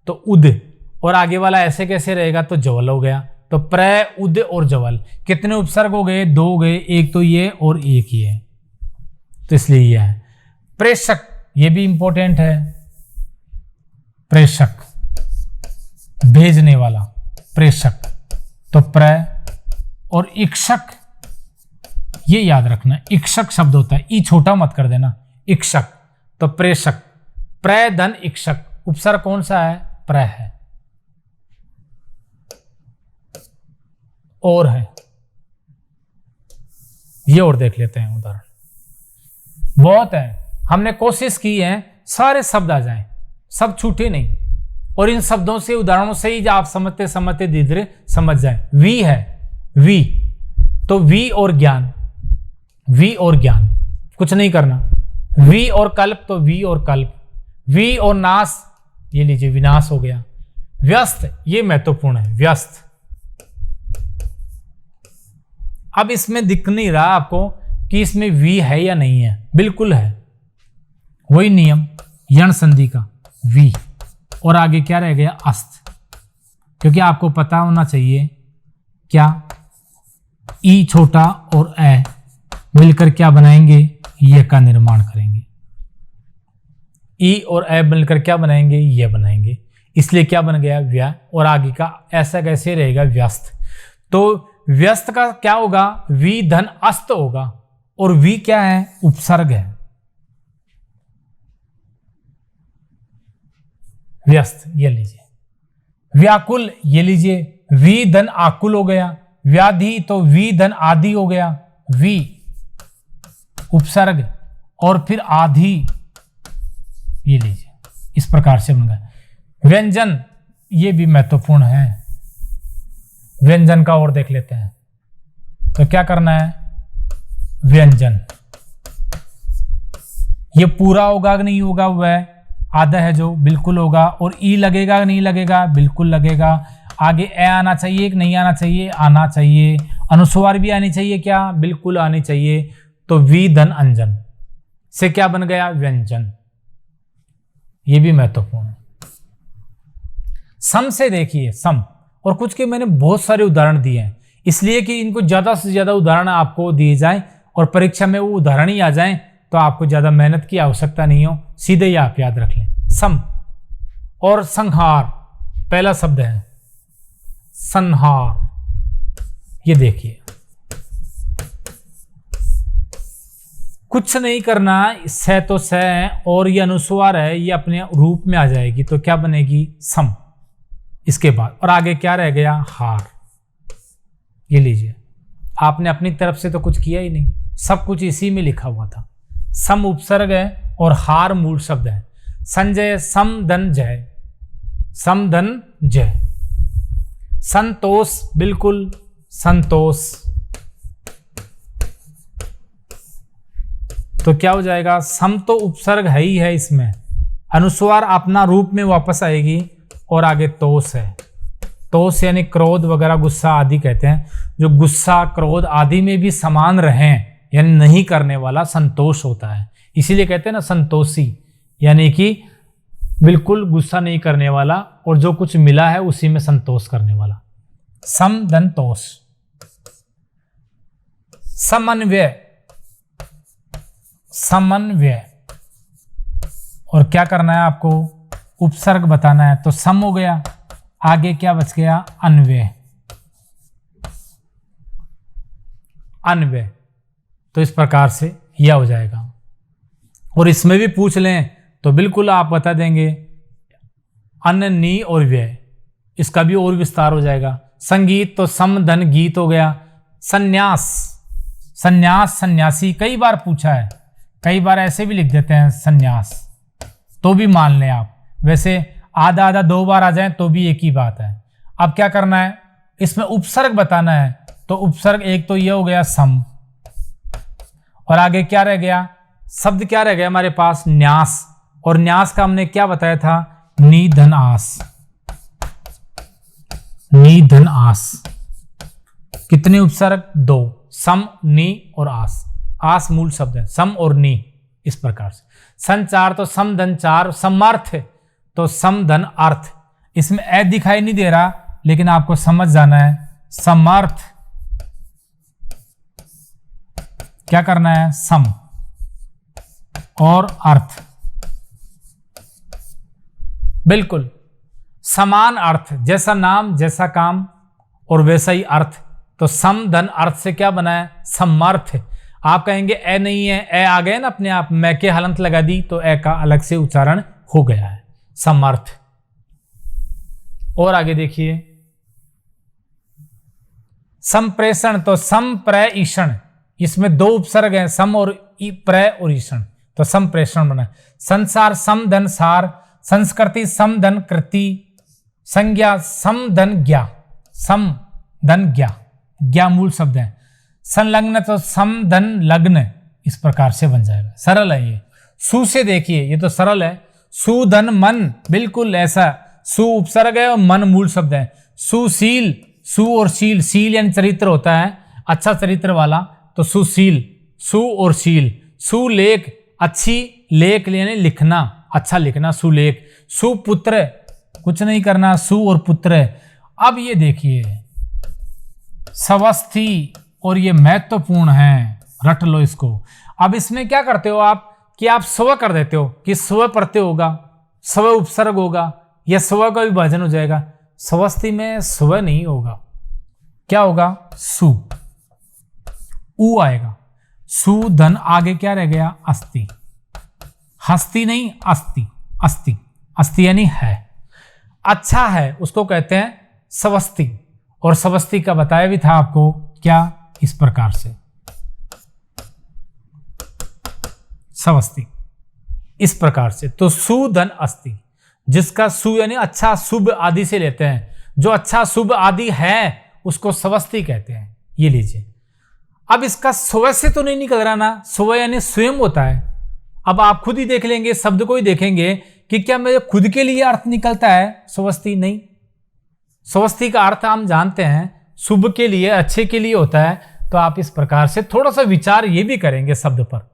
तो उद, और आगे वाला ऐसे कैसे रहेगा, तो जवल हो गया। तो प्र, उद और जवल, कितने उपसर्ग हो गए, दो हो गए, एक तो ये और एक ये, तो इसलिए यह है। प्रेषक, ये भी इंपॉर्टेंट है, प्रेषक, भेजने वाला, प्रेषक। तो प्र और इक्षक, ये याद रखना, इक्षक शब्द होता है, ई छोटा मत कर देना, इक्षक। तो प्रेषक, प्र धन इक्षक, उपसर्ग कौन सा है, प्र है, और है, ये और देख लेते हैं उदाहरण। बहुत है, हमने कोशिश की है सारे शब्द आ जाएं, सब छूटे नहीं, और इन शब्दों से, उदाहरणों से ही आप समझते समझते धीरे धीरे समझ जाए। वी है, वी, तो वी और ज्ञान, वी और ज्ञान, कुछ नहीं करना। वी और कल्प, तो वी और कल्प। वी और नाश, ये लीजिए विनाश हो गया। व्यस्त, ये महत्वपूर्ण है, व्यस्त। अब इसमें दिख नहीं रहा आपको कि इसमें वी है या नहीं है, बिल्कुल है, वही नियम यण संधि का, वी, और आगे क्या रह गया, अस्त। क्योंकि आपको पता होना चाहिए क्या, ई छोटा और ए मिलकर क्या बनाएंगे, ये का निर्माण करेंगे। ई और ए मिलकर क्या बनाएंगे, ये बनाएंगे, इसलिए क्या बन गया, व्या, और आगे का ऐसा कैसे रहेगा, व्यस्त। तो व्यस्त का क्या होगा, वी धन अस्त होगा, और वी क्या है, उपसर्ग है, व्यस्त, ये लीजिए। व्याकुल, ये लीजिए, वी धन आकुल हो गया, व्याधि तो वी धन आदि हो गया, वी उपसर्ग और फिर आधि, ये लीजिए इस प्रकार से बन गया। व्यंजन ये भी महत्वपूर्ण है, व्यंजन का और देख लेते हैं। तो क्या करना है, व्यंजन ये पूरा होगा कि नहीं होगा, वह आधा है जो बिल्कुल होगा, और ई लगेगा कि नहीं लगेगा, बिल्कुल लगेगा। आगे ए आना चाहिए कि नहीं आना चाहिए, आना चाहिए। अनुस्वार भी आनी चाहिए क्या, बिल्कुल आनी चाहिए। तो वी धन अंजन से क्या बन गया, व्यंजन। ये भी महत्वपूर्ण है। सम से देखिए, सम और कुछ के मैंने बहुत सारे उदाहरण दिए हैं, इसलिए कि इनको ज्यादा से ज्यादा उदाहरण आपको दिए जाए और परीक्षा में वो उदाहरण ही आ जाए, तो आपको ज्यादा मेहनत की आवश्यकता नहीं हो, सीधे ही आप याद रख लें। सम और संहार, पहला शब्द है संहार। ये देखिए, कुछ नहीं करना, स तो स है और ये अनुस्वार है, ये अपने रूप में आ जाएगी, तो क्या बनेगी, सम। इसके बाद और आगे क्या रह गया, हार। ये लीजिए, आपने अपनी तरफ से तो कुछ किया ही नहीं, सब कुछ इसी में लिखा हुआ था। सम उपसर्ग है और हार मूल शब्द है। संजय सम धन जय, सम धन जय। संतोष बिल्कुल संतोष, तो क्या हो जाएगा, सम तो उपसर्ग है ही है, इसमें अनुस्वार अपना रूप में वापस आएगी और आगे तोष है। तोष यानी क्रोध वगैरह, गुस्सा आदि कहते हैं, जो गुस्सा क्रोध आदि में भी समान रहें यानी नहीं करने वाला संतोष होता है। इसीलिए कहते हैं ना संतोषी, यानी कि बिल्कुल गुस्सा नहीं करने वाला और जो कुछ मिला है उसी में संतोष करने वाला। सम धन तोष। समन्वय, समन्वय और क्या करना है आपको, उपसर्ग बताना है। तो सम हो गया, आगे क्या बच गया, अन्वय। अन्वय तो इस प्रकार से यह हो जाएगा। और इसमें भी पूछ लें तो बिल्कुल आप बता देंगे, अन्न नी और व्यय, इसका भी और विस्तार हो जाएगा। संगीत तो सम धन गीत हो गया। संन्यास, संन्यास सन्यासी, कई बार पूछा है, कई बार ऐसे भी लिख देते हैं संन्यास, तो भी मान लें आप। वैसे आधा आधा दो बार आ जाए तो भी एक ही बात है। अब क्या करना है, इसमें उपसर्ग बताना है। तो उपसर्ग एक तो यह हो गया सम, और आगे क्या रह गया, शब्द क्या रह गया हमारे पास, न्यास। और न्यास का हमने क्या बताया था, निधन आस। निधन आस, कितने उपसर्ग, दो, सम नी और आस। आस मूल शब्द है, सम और नी, इस प्रकार से। संचार तो सम धन चार। समर्थ तो सम धन अर्थ, इसमें ए दिखाई नहीं दे रहा लेकिन आपको समझ जाना है। समर्थ क्या करना है, सम और अर्थ, बिल्कुल समान अर्थ, जैसा नाम जैसा काम और वैसा ही अर्थ। तो सम धन अर्थ से क्या बना है, समर्थ। आप कहेंगे ए नहीं है, ए आ गए ना अपने आप, मैं के हलंत लगा दी तो ए का अलग से उच्चारण हो गया है, समर्थ। और आगे देखिए, संप्रेषण तो संप्रेषण, इसमें दो उपसर्ग हैं, सम और प्र और ईषण, तो संप्रेषण बना। संसार सम धन सार। संस्कृति सम धन कृति। संज्ञा सम धन ज्ञा। सम धन ज्ञा, ज्ञा मूल शब्द है। संलग्न तो सम धन लग्न, इस प्रकार से बन जाएगा, सरल है ये। सु से देखिए, ये तो सरल है। सुधन मन, बिल्कुल ऐसा, सु उपसर्ग है और मन मूल शब्द है। सुशील, सु और शील, शील यानी चरित्र होता है, अच्छा चरित्र वाला, तो सुशील, सु और शील। सुलेख, अच्छी, लेख यानी लिखना, अच्छा लिखना, सुलेख। सुपुत्र, कुछ नहीं करना, सु और पुत्र। अब ये देखिए स्वस्थी, और ये महत्वपूर्ण है, रट लो इसको। अब इसमें क्या करते हो आप कि आप स्व कर देते हो कि स्व प्रत्यय होगा, स्व उपसर्ग होगा, या स्व का विभाजन हो जाएगा। स्वस्थी में स्व नहीं होगा, क्या होगा, सु, उ आएगा। सु धन, आगे क्या रह गया, अस्ति। हस्ती नहीं, अस्ति, अस्ति, अस्ति यानी है, अच्छा है, उसको कहते हैं स्वस्थी। और स्वस्ति का बताया भी था आपको, क्या, इस प्रकार से स्वस्ति, इस प्रकार से। तो सुधन अस्ति, जिसका सु यानी अच्छा शुभ आदि से लेते हैं, जो अच्छा शुभ आदि है उसको स्वस्ति कहते हैं। ये लीजिए, अब इसका स्व से तो नहीं निकल रहा ना, स्व यानी स्वयं होता है। अब आप खुद ही देख लेंगे, शब्द को ही देखेंगे कि क्या मेरे खुद के लिए अर्थ निकलता है स्वस्ति? नहीं। स्वस्ति का अर्थ हम जानते हैं शुभ के लिए, अच्छे के लिए होता है। तो आप इस प्रकार से थोड़ा सा विचार ये भी करेंगे शब्द पर।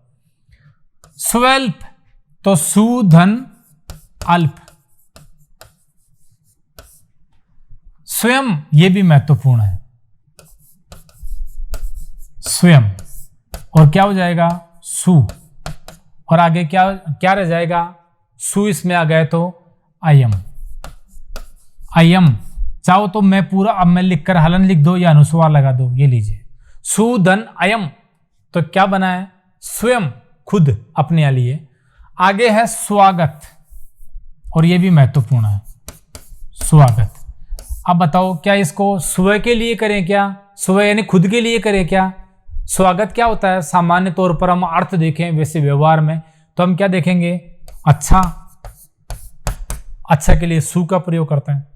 स्वल्प तो सुधन अल्प, स्वयं ये भी महत्वपूर्ण है, स्वयं, और क्या हो जाएगा, सु, और आगे क्या क्या रह जाएगा, सु इसमें आ गए तो अयम, अयम। चाहो तो मैं पूरा, अब मैं लिखकर हलन लिख दो या अनुस्वार लगा दो। ये लीजिए, सुधन अयम, तो क्या बना है, स्वयं, खुद, अपने लिए। आगे है स्वागत, और ये भी महत्वपूर्ण है, स्वागत। अब बताओ क्या इसको स्व के लिए करें क्या, स्व यानी खुद के लिए करें क्या? स्वागत क्या होता है? सामान्य तौर पर हम अर्थ देखें वैसे व्यवहार में तो हम क्या देखेंगे, अच्छा, अच्छा के लिए सु का प्रयोग करते हैं।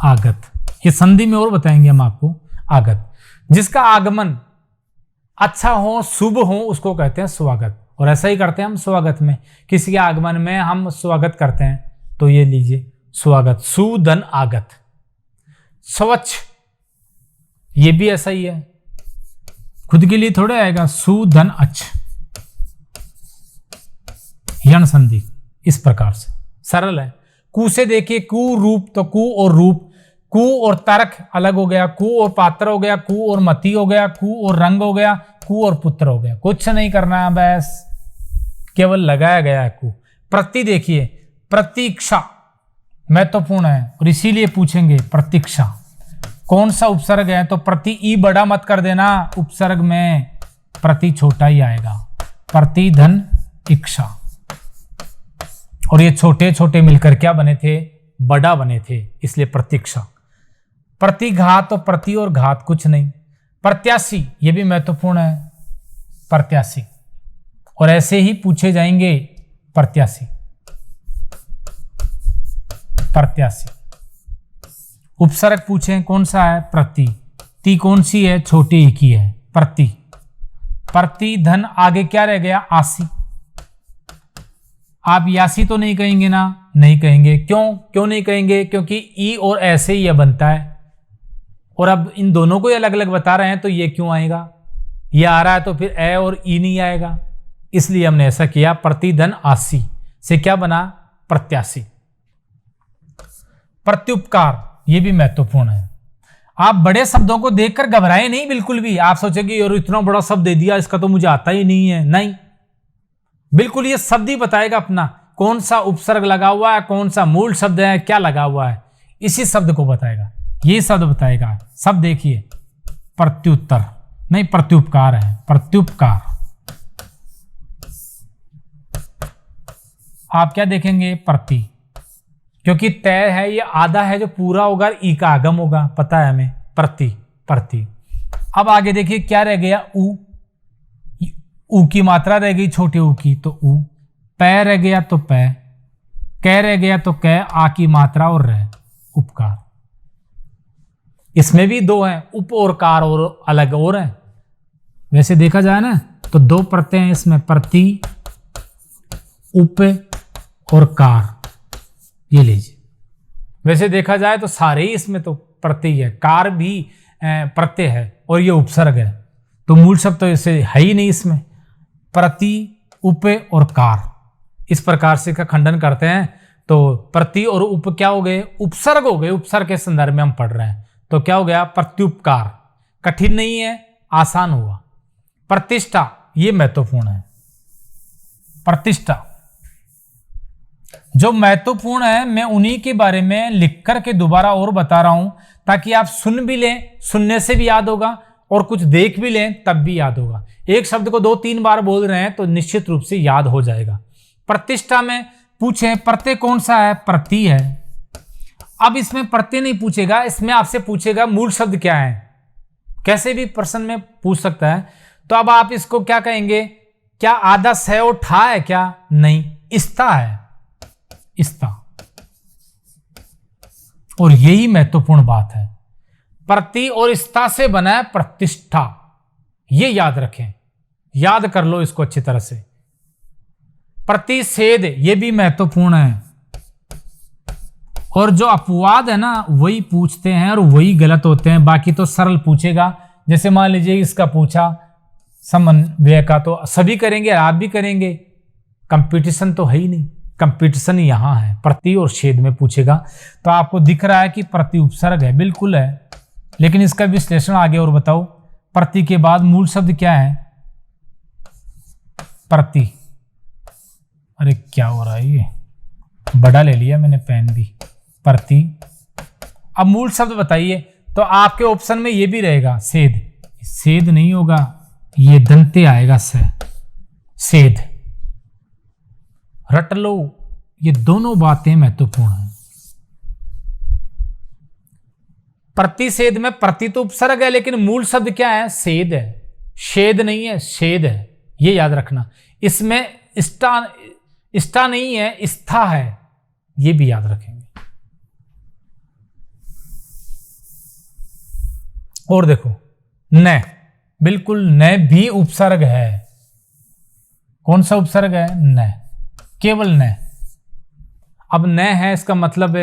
आगत, ये संधि में और बताएंगे हम आपको। आगत, जिसका आगमन अच्छा हो, शुभ हो, उसको कहते हैं स्वागत। और ऐसा ही करते हैं हम स्वागत में, किसी के आगमन में हम स्वागत करते हैं। तो ये लीजिए स्वागत, सुधन आगत। स्वच्छ, ये भी ऐसा ही है, खुद के लिए थोड़े आएगा, सुधन अच्छ, यण संधि, इस प्रकार से सरल है। कु से देखिए, कु रूप, तो कु और रूप, कु और तर्क अलग हो गया, कु और पात्र हो गया, कु और मति हो गया, कु और रंग हो गया, कु और पुत्र हो गया। कुछ नहीं करना है, बस केवल लगाया गया है कु। प्रति देखिए, प्रतीक्षा महत्वपूर्ण है और इसीलिए पूछेंगे प्रतीक्षा कौन सा उपसर्ग है, तो प्रति ई बड़ा मत कर देना, उपसर्ग में प्रति छोटा ही आएगा। प्रतिधन इक्षा, और ये छोटे छोटे मिलकर क्या बने थे, बड़ा बने थे, इसलिए प्रतीक्षा। प्रतिघात, तो प्रति और घात कुछ नहीं। प्रत्याशी, ये भी महत्वपूर्ण है, प्रत्याशी, और ऐसे ही पूछे जाएंगे प्रत्याशी, प्रत्याशी। उपसर्ग पूछें कौन सा है, प्रति, ती कौन सी है, छोटी एक ही है, प्रति। प्रतिधन, आगे क्या रह गया, आसी। आप यासी तो नहीं कहेंगे ना, नहीं कहेंगे। क्यों नहीं कहेंगे, क्योंकि ई और ऐसे ही यह बनता है, और अब इन दोनों को अलग अलग बता रहे हैं तो ये क्यों आएगा, ये आ रहा है तो फिर ए और ई नहीं आएगा, इसलिए हमने ऐसा किया। प्रतिधन आसी से क्या बना, प्रत्याशी। प्रत्युपकार, ये भी महत्वपूर्ण है। आप बड़े शब्दों को देखकर घबराए नहीं बिल्कुल भी। आप सोचेंगे यार इतना बड़ा शब्द दे दिया, इसका तो मुझे आता ही नहीं है। नहीं, बिल्कुल ये शब्द ही बताएगा अपना, कौन सा उपसर्ग लगा हुआ है, कौन सा मूल शब्द है, क्या लगा हुआ है, इसी शब्द को बताएगा, ये शब्द बताएगा। सब देखिए, प्रत्युत्तर नहीं, प्रत्युपकार है, प्रत्युपकार। आप क्या देखेंगे, प्रति, क्योंकि तय है, ये आधा है जो पूरा होगा, ई का आगम होगा, पता है हमें, प्रति, प्रति। अब आगे देखिए क्या रह गया, ऊ की मात्रा रह गई छोटे ऊ की, तो ऊ। पै रह गया तो पै, कै रह गया तो कै, आ की मात्रा और रह, उपकार। इसमें भी दो हैं, उप और कार, और अलग और है। वैसे देखा जाए ना तो दो प्रत्यय हैं इसमें, प्रति, उप और कार। ये लीजिए, वैसे देखा जाए तो सारे ही इसमें तो प्रत्यय है, कार भी प्रत्यय है और ये उपसर्ग है, तो मूल शब्द तो इसे है ही नहीं इसमें। प्रति, उप और कार, इस प्रकार से का खंडन करते हैं। तो प्रति और उप क्या हो गए, उपसर्ग हो गए, उपसर्ग के संदर्भ में हम पढ़ रहे हैं, तो क्या हो गया, प्रत्युपकार। कठिन नहीं है, आसान हुआ। प्रतिष्ठा, ये महत्वपूर्ण है, प्रतिष्ठा जो महत्वपूर्ण है, मैं उन्हीं के बारे में लिख करके दोबारा और बता रहा हूं, ताकि आप सुन भी लें, सुनने से भी याद होगा, और कुछ देख भी लें तब भी याद होगा। एक शब्द को 2-3 बार बोल रहे हैं तो निश्चित रूप से याद हो जाएगा। प्रतिष्ठा में पूछें प्रत्यय कौन सा है, प्रति है। अब इसमें प्रत्यय नहीं पूछेगा, इसमें आपसे पूछेगा मूल शब्द क्या है, कैसे भी प्रश्न में पूछ सकता है। तो अब आप इसको क्या कहेंगे, क्या आधा स और ठा है क्या, नहीं, इस्ता है, इस्ता। और यही महत्वपूर्ण बात है, प्रति और इस्ता से बना है प्रतिष्ठा, ये याद रखें, याद कर लो इसको अच्छी तरह से। प्रतिषेध ये भी महत्वपूर्ण है, और जो अपवाद है ना वही पूछते हैं और वही गलत होते हैं, बाकी तो सरल पूछेगा। जैसे मान लीजिए इसका पूछा समन्वय का, तो सभी करेंगे, आप भी करेंगे, कंपटीशन तो है ही नहीं, कंपटीशन यहां है, प्रति और छेद में पूछेगा। तो आपको दिख रहा है कि प्रति उपसर्ग है, बिल्कुल है, लेकिन इसका विश्लेषण आगे और बताओ। प्रति के बाद मूल शब्द क्या है, प्रति, अरे क्या हो रहा है, ये बड़ा ले लिया मैंने पेन भी, प्रति। अब मूल शब्द बताइए, तो आपके ऑप्शन में ये भी रहेगा सेद, सेद नहीं होगा, ये दंते आएगा से, सेद, रट लो, ये दोनों बातें महत्वपूर्ण हैं। प्रतिषेध में प्रति तो उपसर्ग है, लेकिन मूल शब्द क्या है, सेद है, शेद नहीं है, शेद है, ये याद रखना। इसमें इष्टा नहीं है, स्था है, ये भी याद रखेंगे। और देखो न, बिल्कुल न भी उपसर्ग है, कौन सा उपसर्ग है, न, केवल न। अब न है, इसका मतलब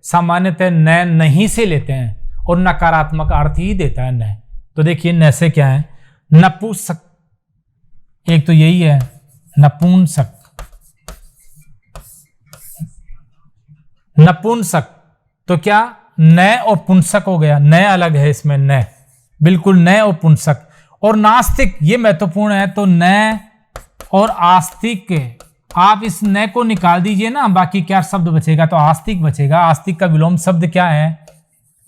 सामान्यतः न नहीं से लेते हैं और नकारात्मक अर्थ ही देता है न। तो देखिए न से क्या है, नपुंसक, एक तो यही है नपुंसक, नपुंसक, तो क्या न और पुंसक हो गया, न अलग है इसमें, न बिल्कुल न और पुंसक। और नास्तिक ये महत्वपूर्ण है, तो न और आस्तिक, आप इस न को निकाल दीजिए ना, बाकी क्या शब्द बचेगा, तो आस्तिक बचेगा। आस्तिक का विलोम शब्द क्या है,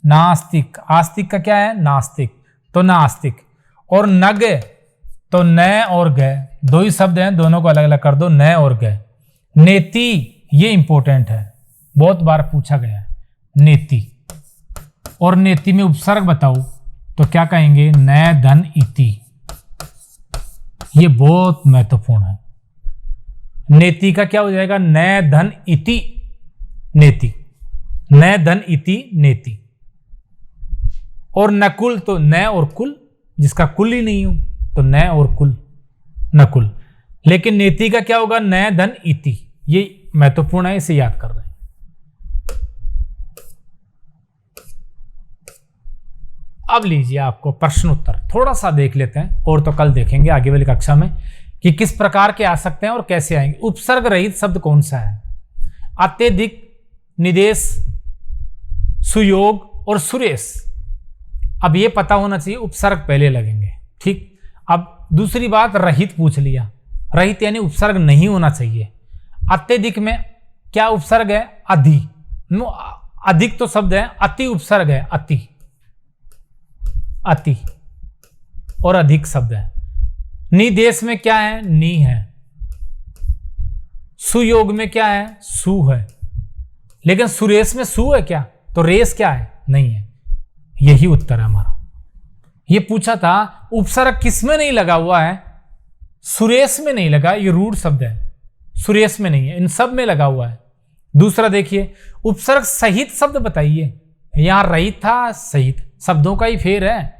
नास्तिक, आस्तिक का क्या है, नास्तिक, तो नास्तिक। और नग, तो न और ग, दो ही शब्द हैं, दोनों को अलग अलग कर दो, न और ग। नेति, ये इंपॉर्टेंट है, बहुत बार पूछा गया है, नेति। और नेति में उपसर्ग बताओ, तो क्या कहेंगे, न धन इति, ये बहुत महत्वपूर्ण है। नेति का क्या हो जाएगा, न धन इति नेति, न धन इति नेति। और नकुल, तो न और कुल, जिसका कुल ही नहीं हो, तो न और कुल, नकुल। लेकिन नेति का क्या होगा, न धन इति, ये महत्वपूर्ण है, इसे याद कर रहे हैं। अब लीजिए आपको प्रश्न उत्तर थोड़ा सा देख लेते हैं, और तो कल देखेंगे आगे वाली कक्षा में कि किस प्रकार के आ सकते हैं और कैसे आएंगे। उपसर्ग रहित शब्द कौन सा है, अत्यधिक, निदेश, सुयोग और सुरेश। अब ये पता होना चाहिए, उपसर्ग पहले लगेंगे, ठीक। अब दूसरी बात, रहित पूछ लिया, रहित यानी उपसर्ग नहीं होना चाहिए। अत्यधिक में क्या उपसर्ग है, अधि, अधिक तो शब्द है, अति उपसर्ग है, अति, अति और अधिक शब्द है। निदेश में क्या है, नी है। सुयोग में क्या है, सु है। लेकिन सुरेश में सु है क्या, तो रेस क्या है, नहीं है। यही उत्तर है हमारा। ये पूछा था उपसर्ग किस में नहीं लगा हुआ है, सुरेश में नहीं लगा, ये रूढ़ शब्द है, सुरेश में नहीं है, इन सब में लगा हुआ है। दूसरा देखिए, उपसर्ग सहित शब्द बताइए, यहां रहित था, सहित, शब्दों का ही फेर है,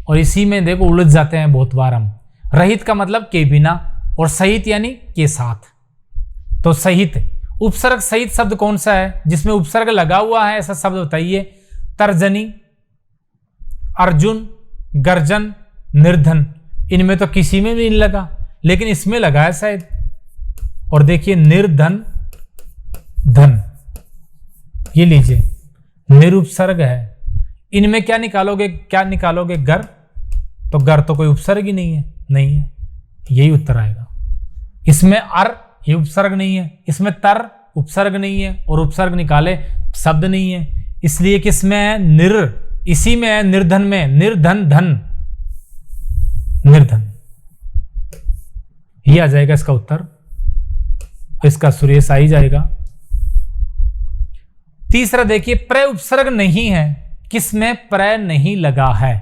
और इसी में देखो उलझ जाते हैं बहुत बार हम। रहित का मतलब के बिना, और सहित यानी के साथ। तो सहित, उपसर्ग सहित शब्द कौन सा है जिसमें उपसर्ग लगा हुआ है, ऐसा शब्द बताइए। तर्जनी, अर्जुन, गर्जन, निर्धन, इनमें तो किसी में भी नहीं लगा, लेकिन इसमें लगा है शायद। और देखिए निर्धन, धन, ये लीजिए निरुपसर्ग है। इनमें क्या निकालोगे, क्या निकालोगे, गर, तो गर तो कोई उपसर्ग ही नहीं है, नहीं है, यही उत्तर आएगा। इसमें अर, ये उपसर्ग नहीं है, इसमें तर, उपसर्ग नहीं है, और उपसर्ग निकाले शब्द नहीं है, इसलिए किसमें है, निर, इसी में है, निर्धन में, निर्धन, धन, निर्धन, ये आ जाएगा इसका उत्तर। इसका सुरेश आ ही जाएगा। तीसरा देखिए, प्रय उपसर्ग नहीं है, किसमें प्रय नहीं लगा है?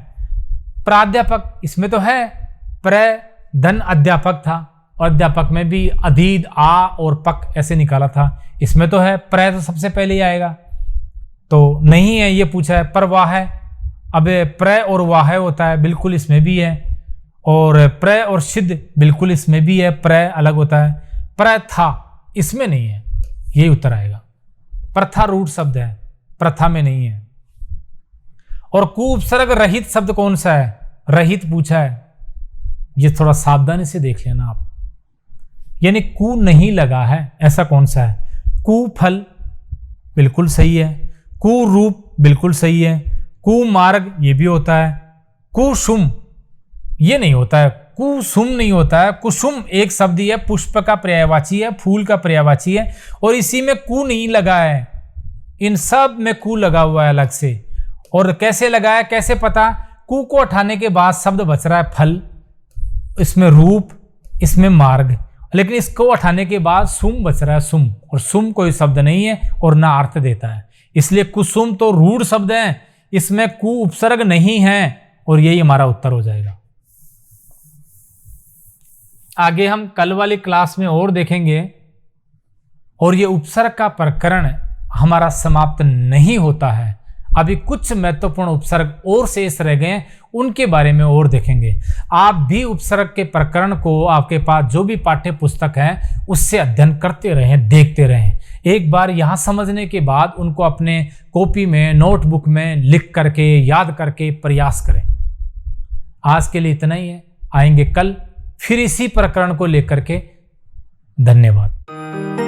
प्राध्यापक, इसमें तो है प्रय, धन अध्यापक था और अध्यापक में भी अधीद आ और पक ऐसे निकाला था, इसमें तो है प्रय, तो सबसे पहले ही आएगा। तो नहीं है ये पूछा है। पर वाह है, अब प्रय और वाह होता है, बिल्कुल इसमें भी है। और प्रय और सिद्ध, बिल्कुल इसमें भी है, प्रय अलग होता है। प्रय था, इसमें नहीं है, यही उत्तर आएगा। प्रथा रूढ़ शब्द है, प्रथा में नहीं है। और कु उपसर्ग रहित शब्द कौन सा है? रहित पूछा है, ये थोड़ा सावधानी से देख लेना आप, यानी कु नहीं लगा है, ऐसा कौन सा है? कुफल बिल्कुल सही है, कुरूप बिल्कुल सही है, कुमार्ग ये भी होता है, कुसुम ये नहीं होता है, कुसुम नहीं होता है। कुसुम एक शब्द ही है, पुष्प का पर्यायवाची है, फूल का पर्यायवाची है, और इसी में कु नहीं लगा है। इन सब में कु लगा हुआ है अलग से। और कैसे लगा है, कैसे पता? कु को हटाने के बाद शब्द बच रहा है फल, इसमें रूप, इसमें मार्ग, लेकिन इसको हटाने के बाद सुम बच रहा है, सुम, और सुम कोई शब्द नहीं है और ना अर्थ देता है, इसलिए कुसुम तो रूढ़ शब्द है, इसमें कु उपसर्ग नहीं है, और यही हमारा उत्तर हो जाएगा। आगे हम कल वाली क्लास में और देखेंगे, और ये उपसर्ग का प्रकरण हमारा समाप्त नहीं होता है, अभी कुछ महत्वपूर्ण उपसर्ग और शेष रह गए हैं, उनके बारे में और देखेंगे। आप भी उपसर्ग के प्रकरण को आपके पास जो भी पाठ्य पुस्तक है उससे अध्ययन करते रहें, देखते रहें। एक बार यहाँ समझने के बाद उनको अपने कॉपी में, नोटबुक में लिख करके, याद करके प्रयास करें। आज के लिए इतना ही है, आएंगे कल फिर इसी प्रकरण को लेकर के। धन्यवाद।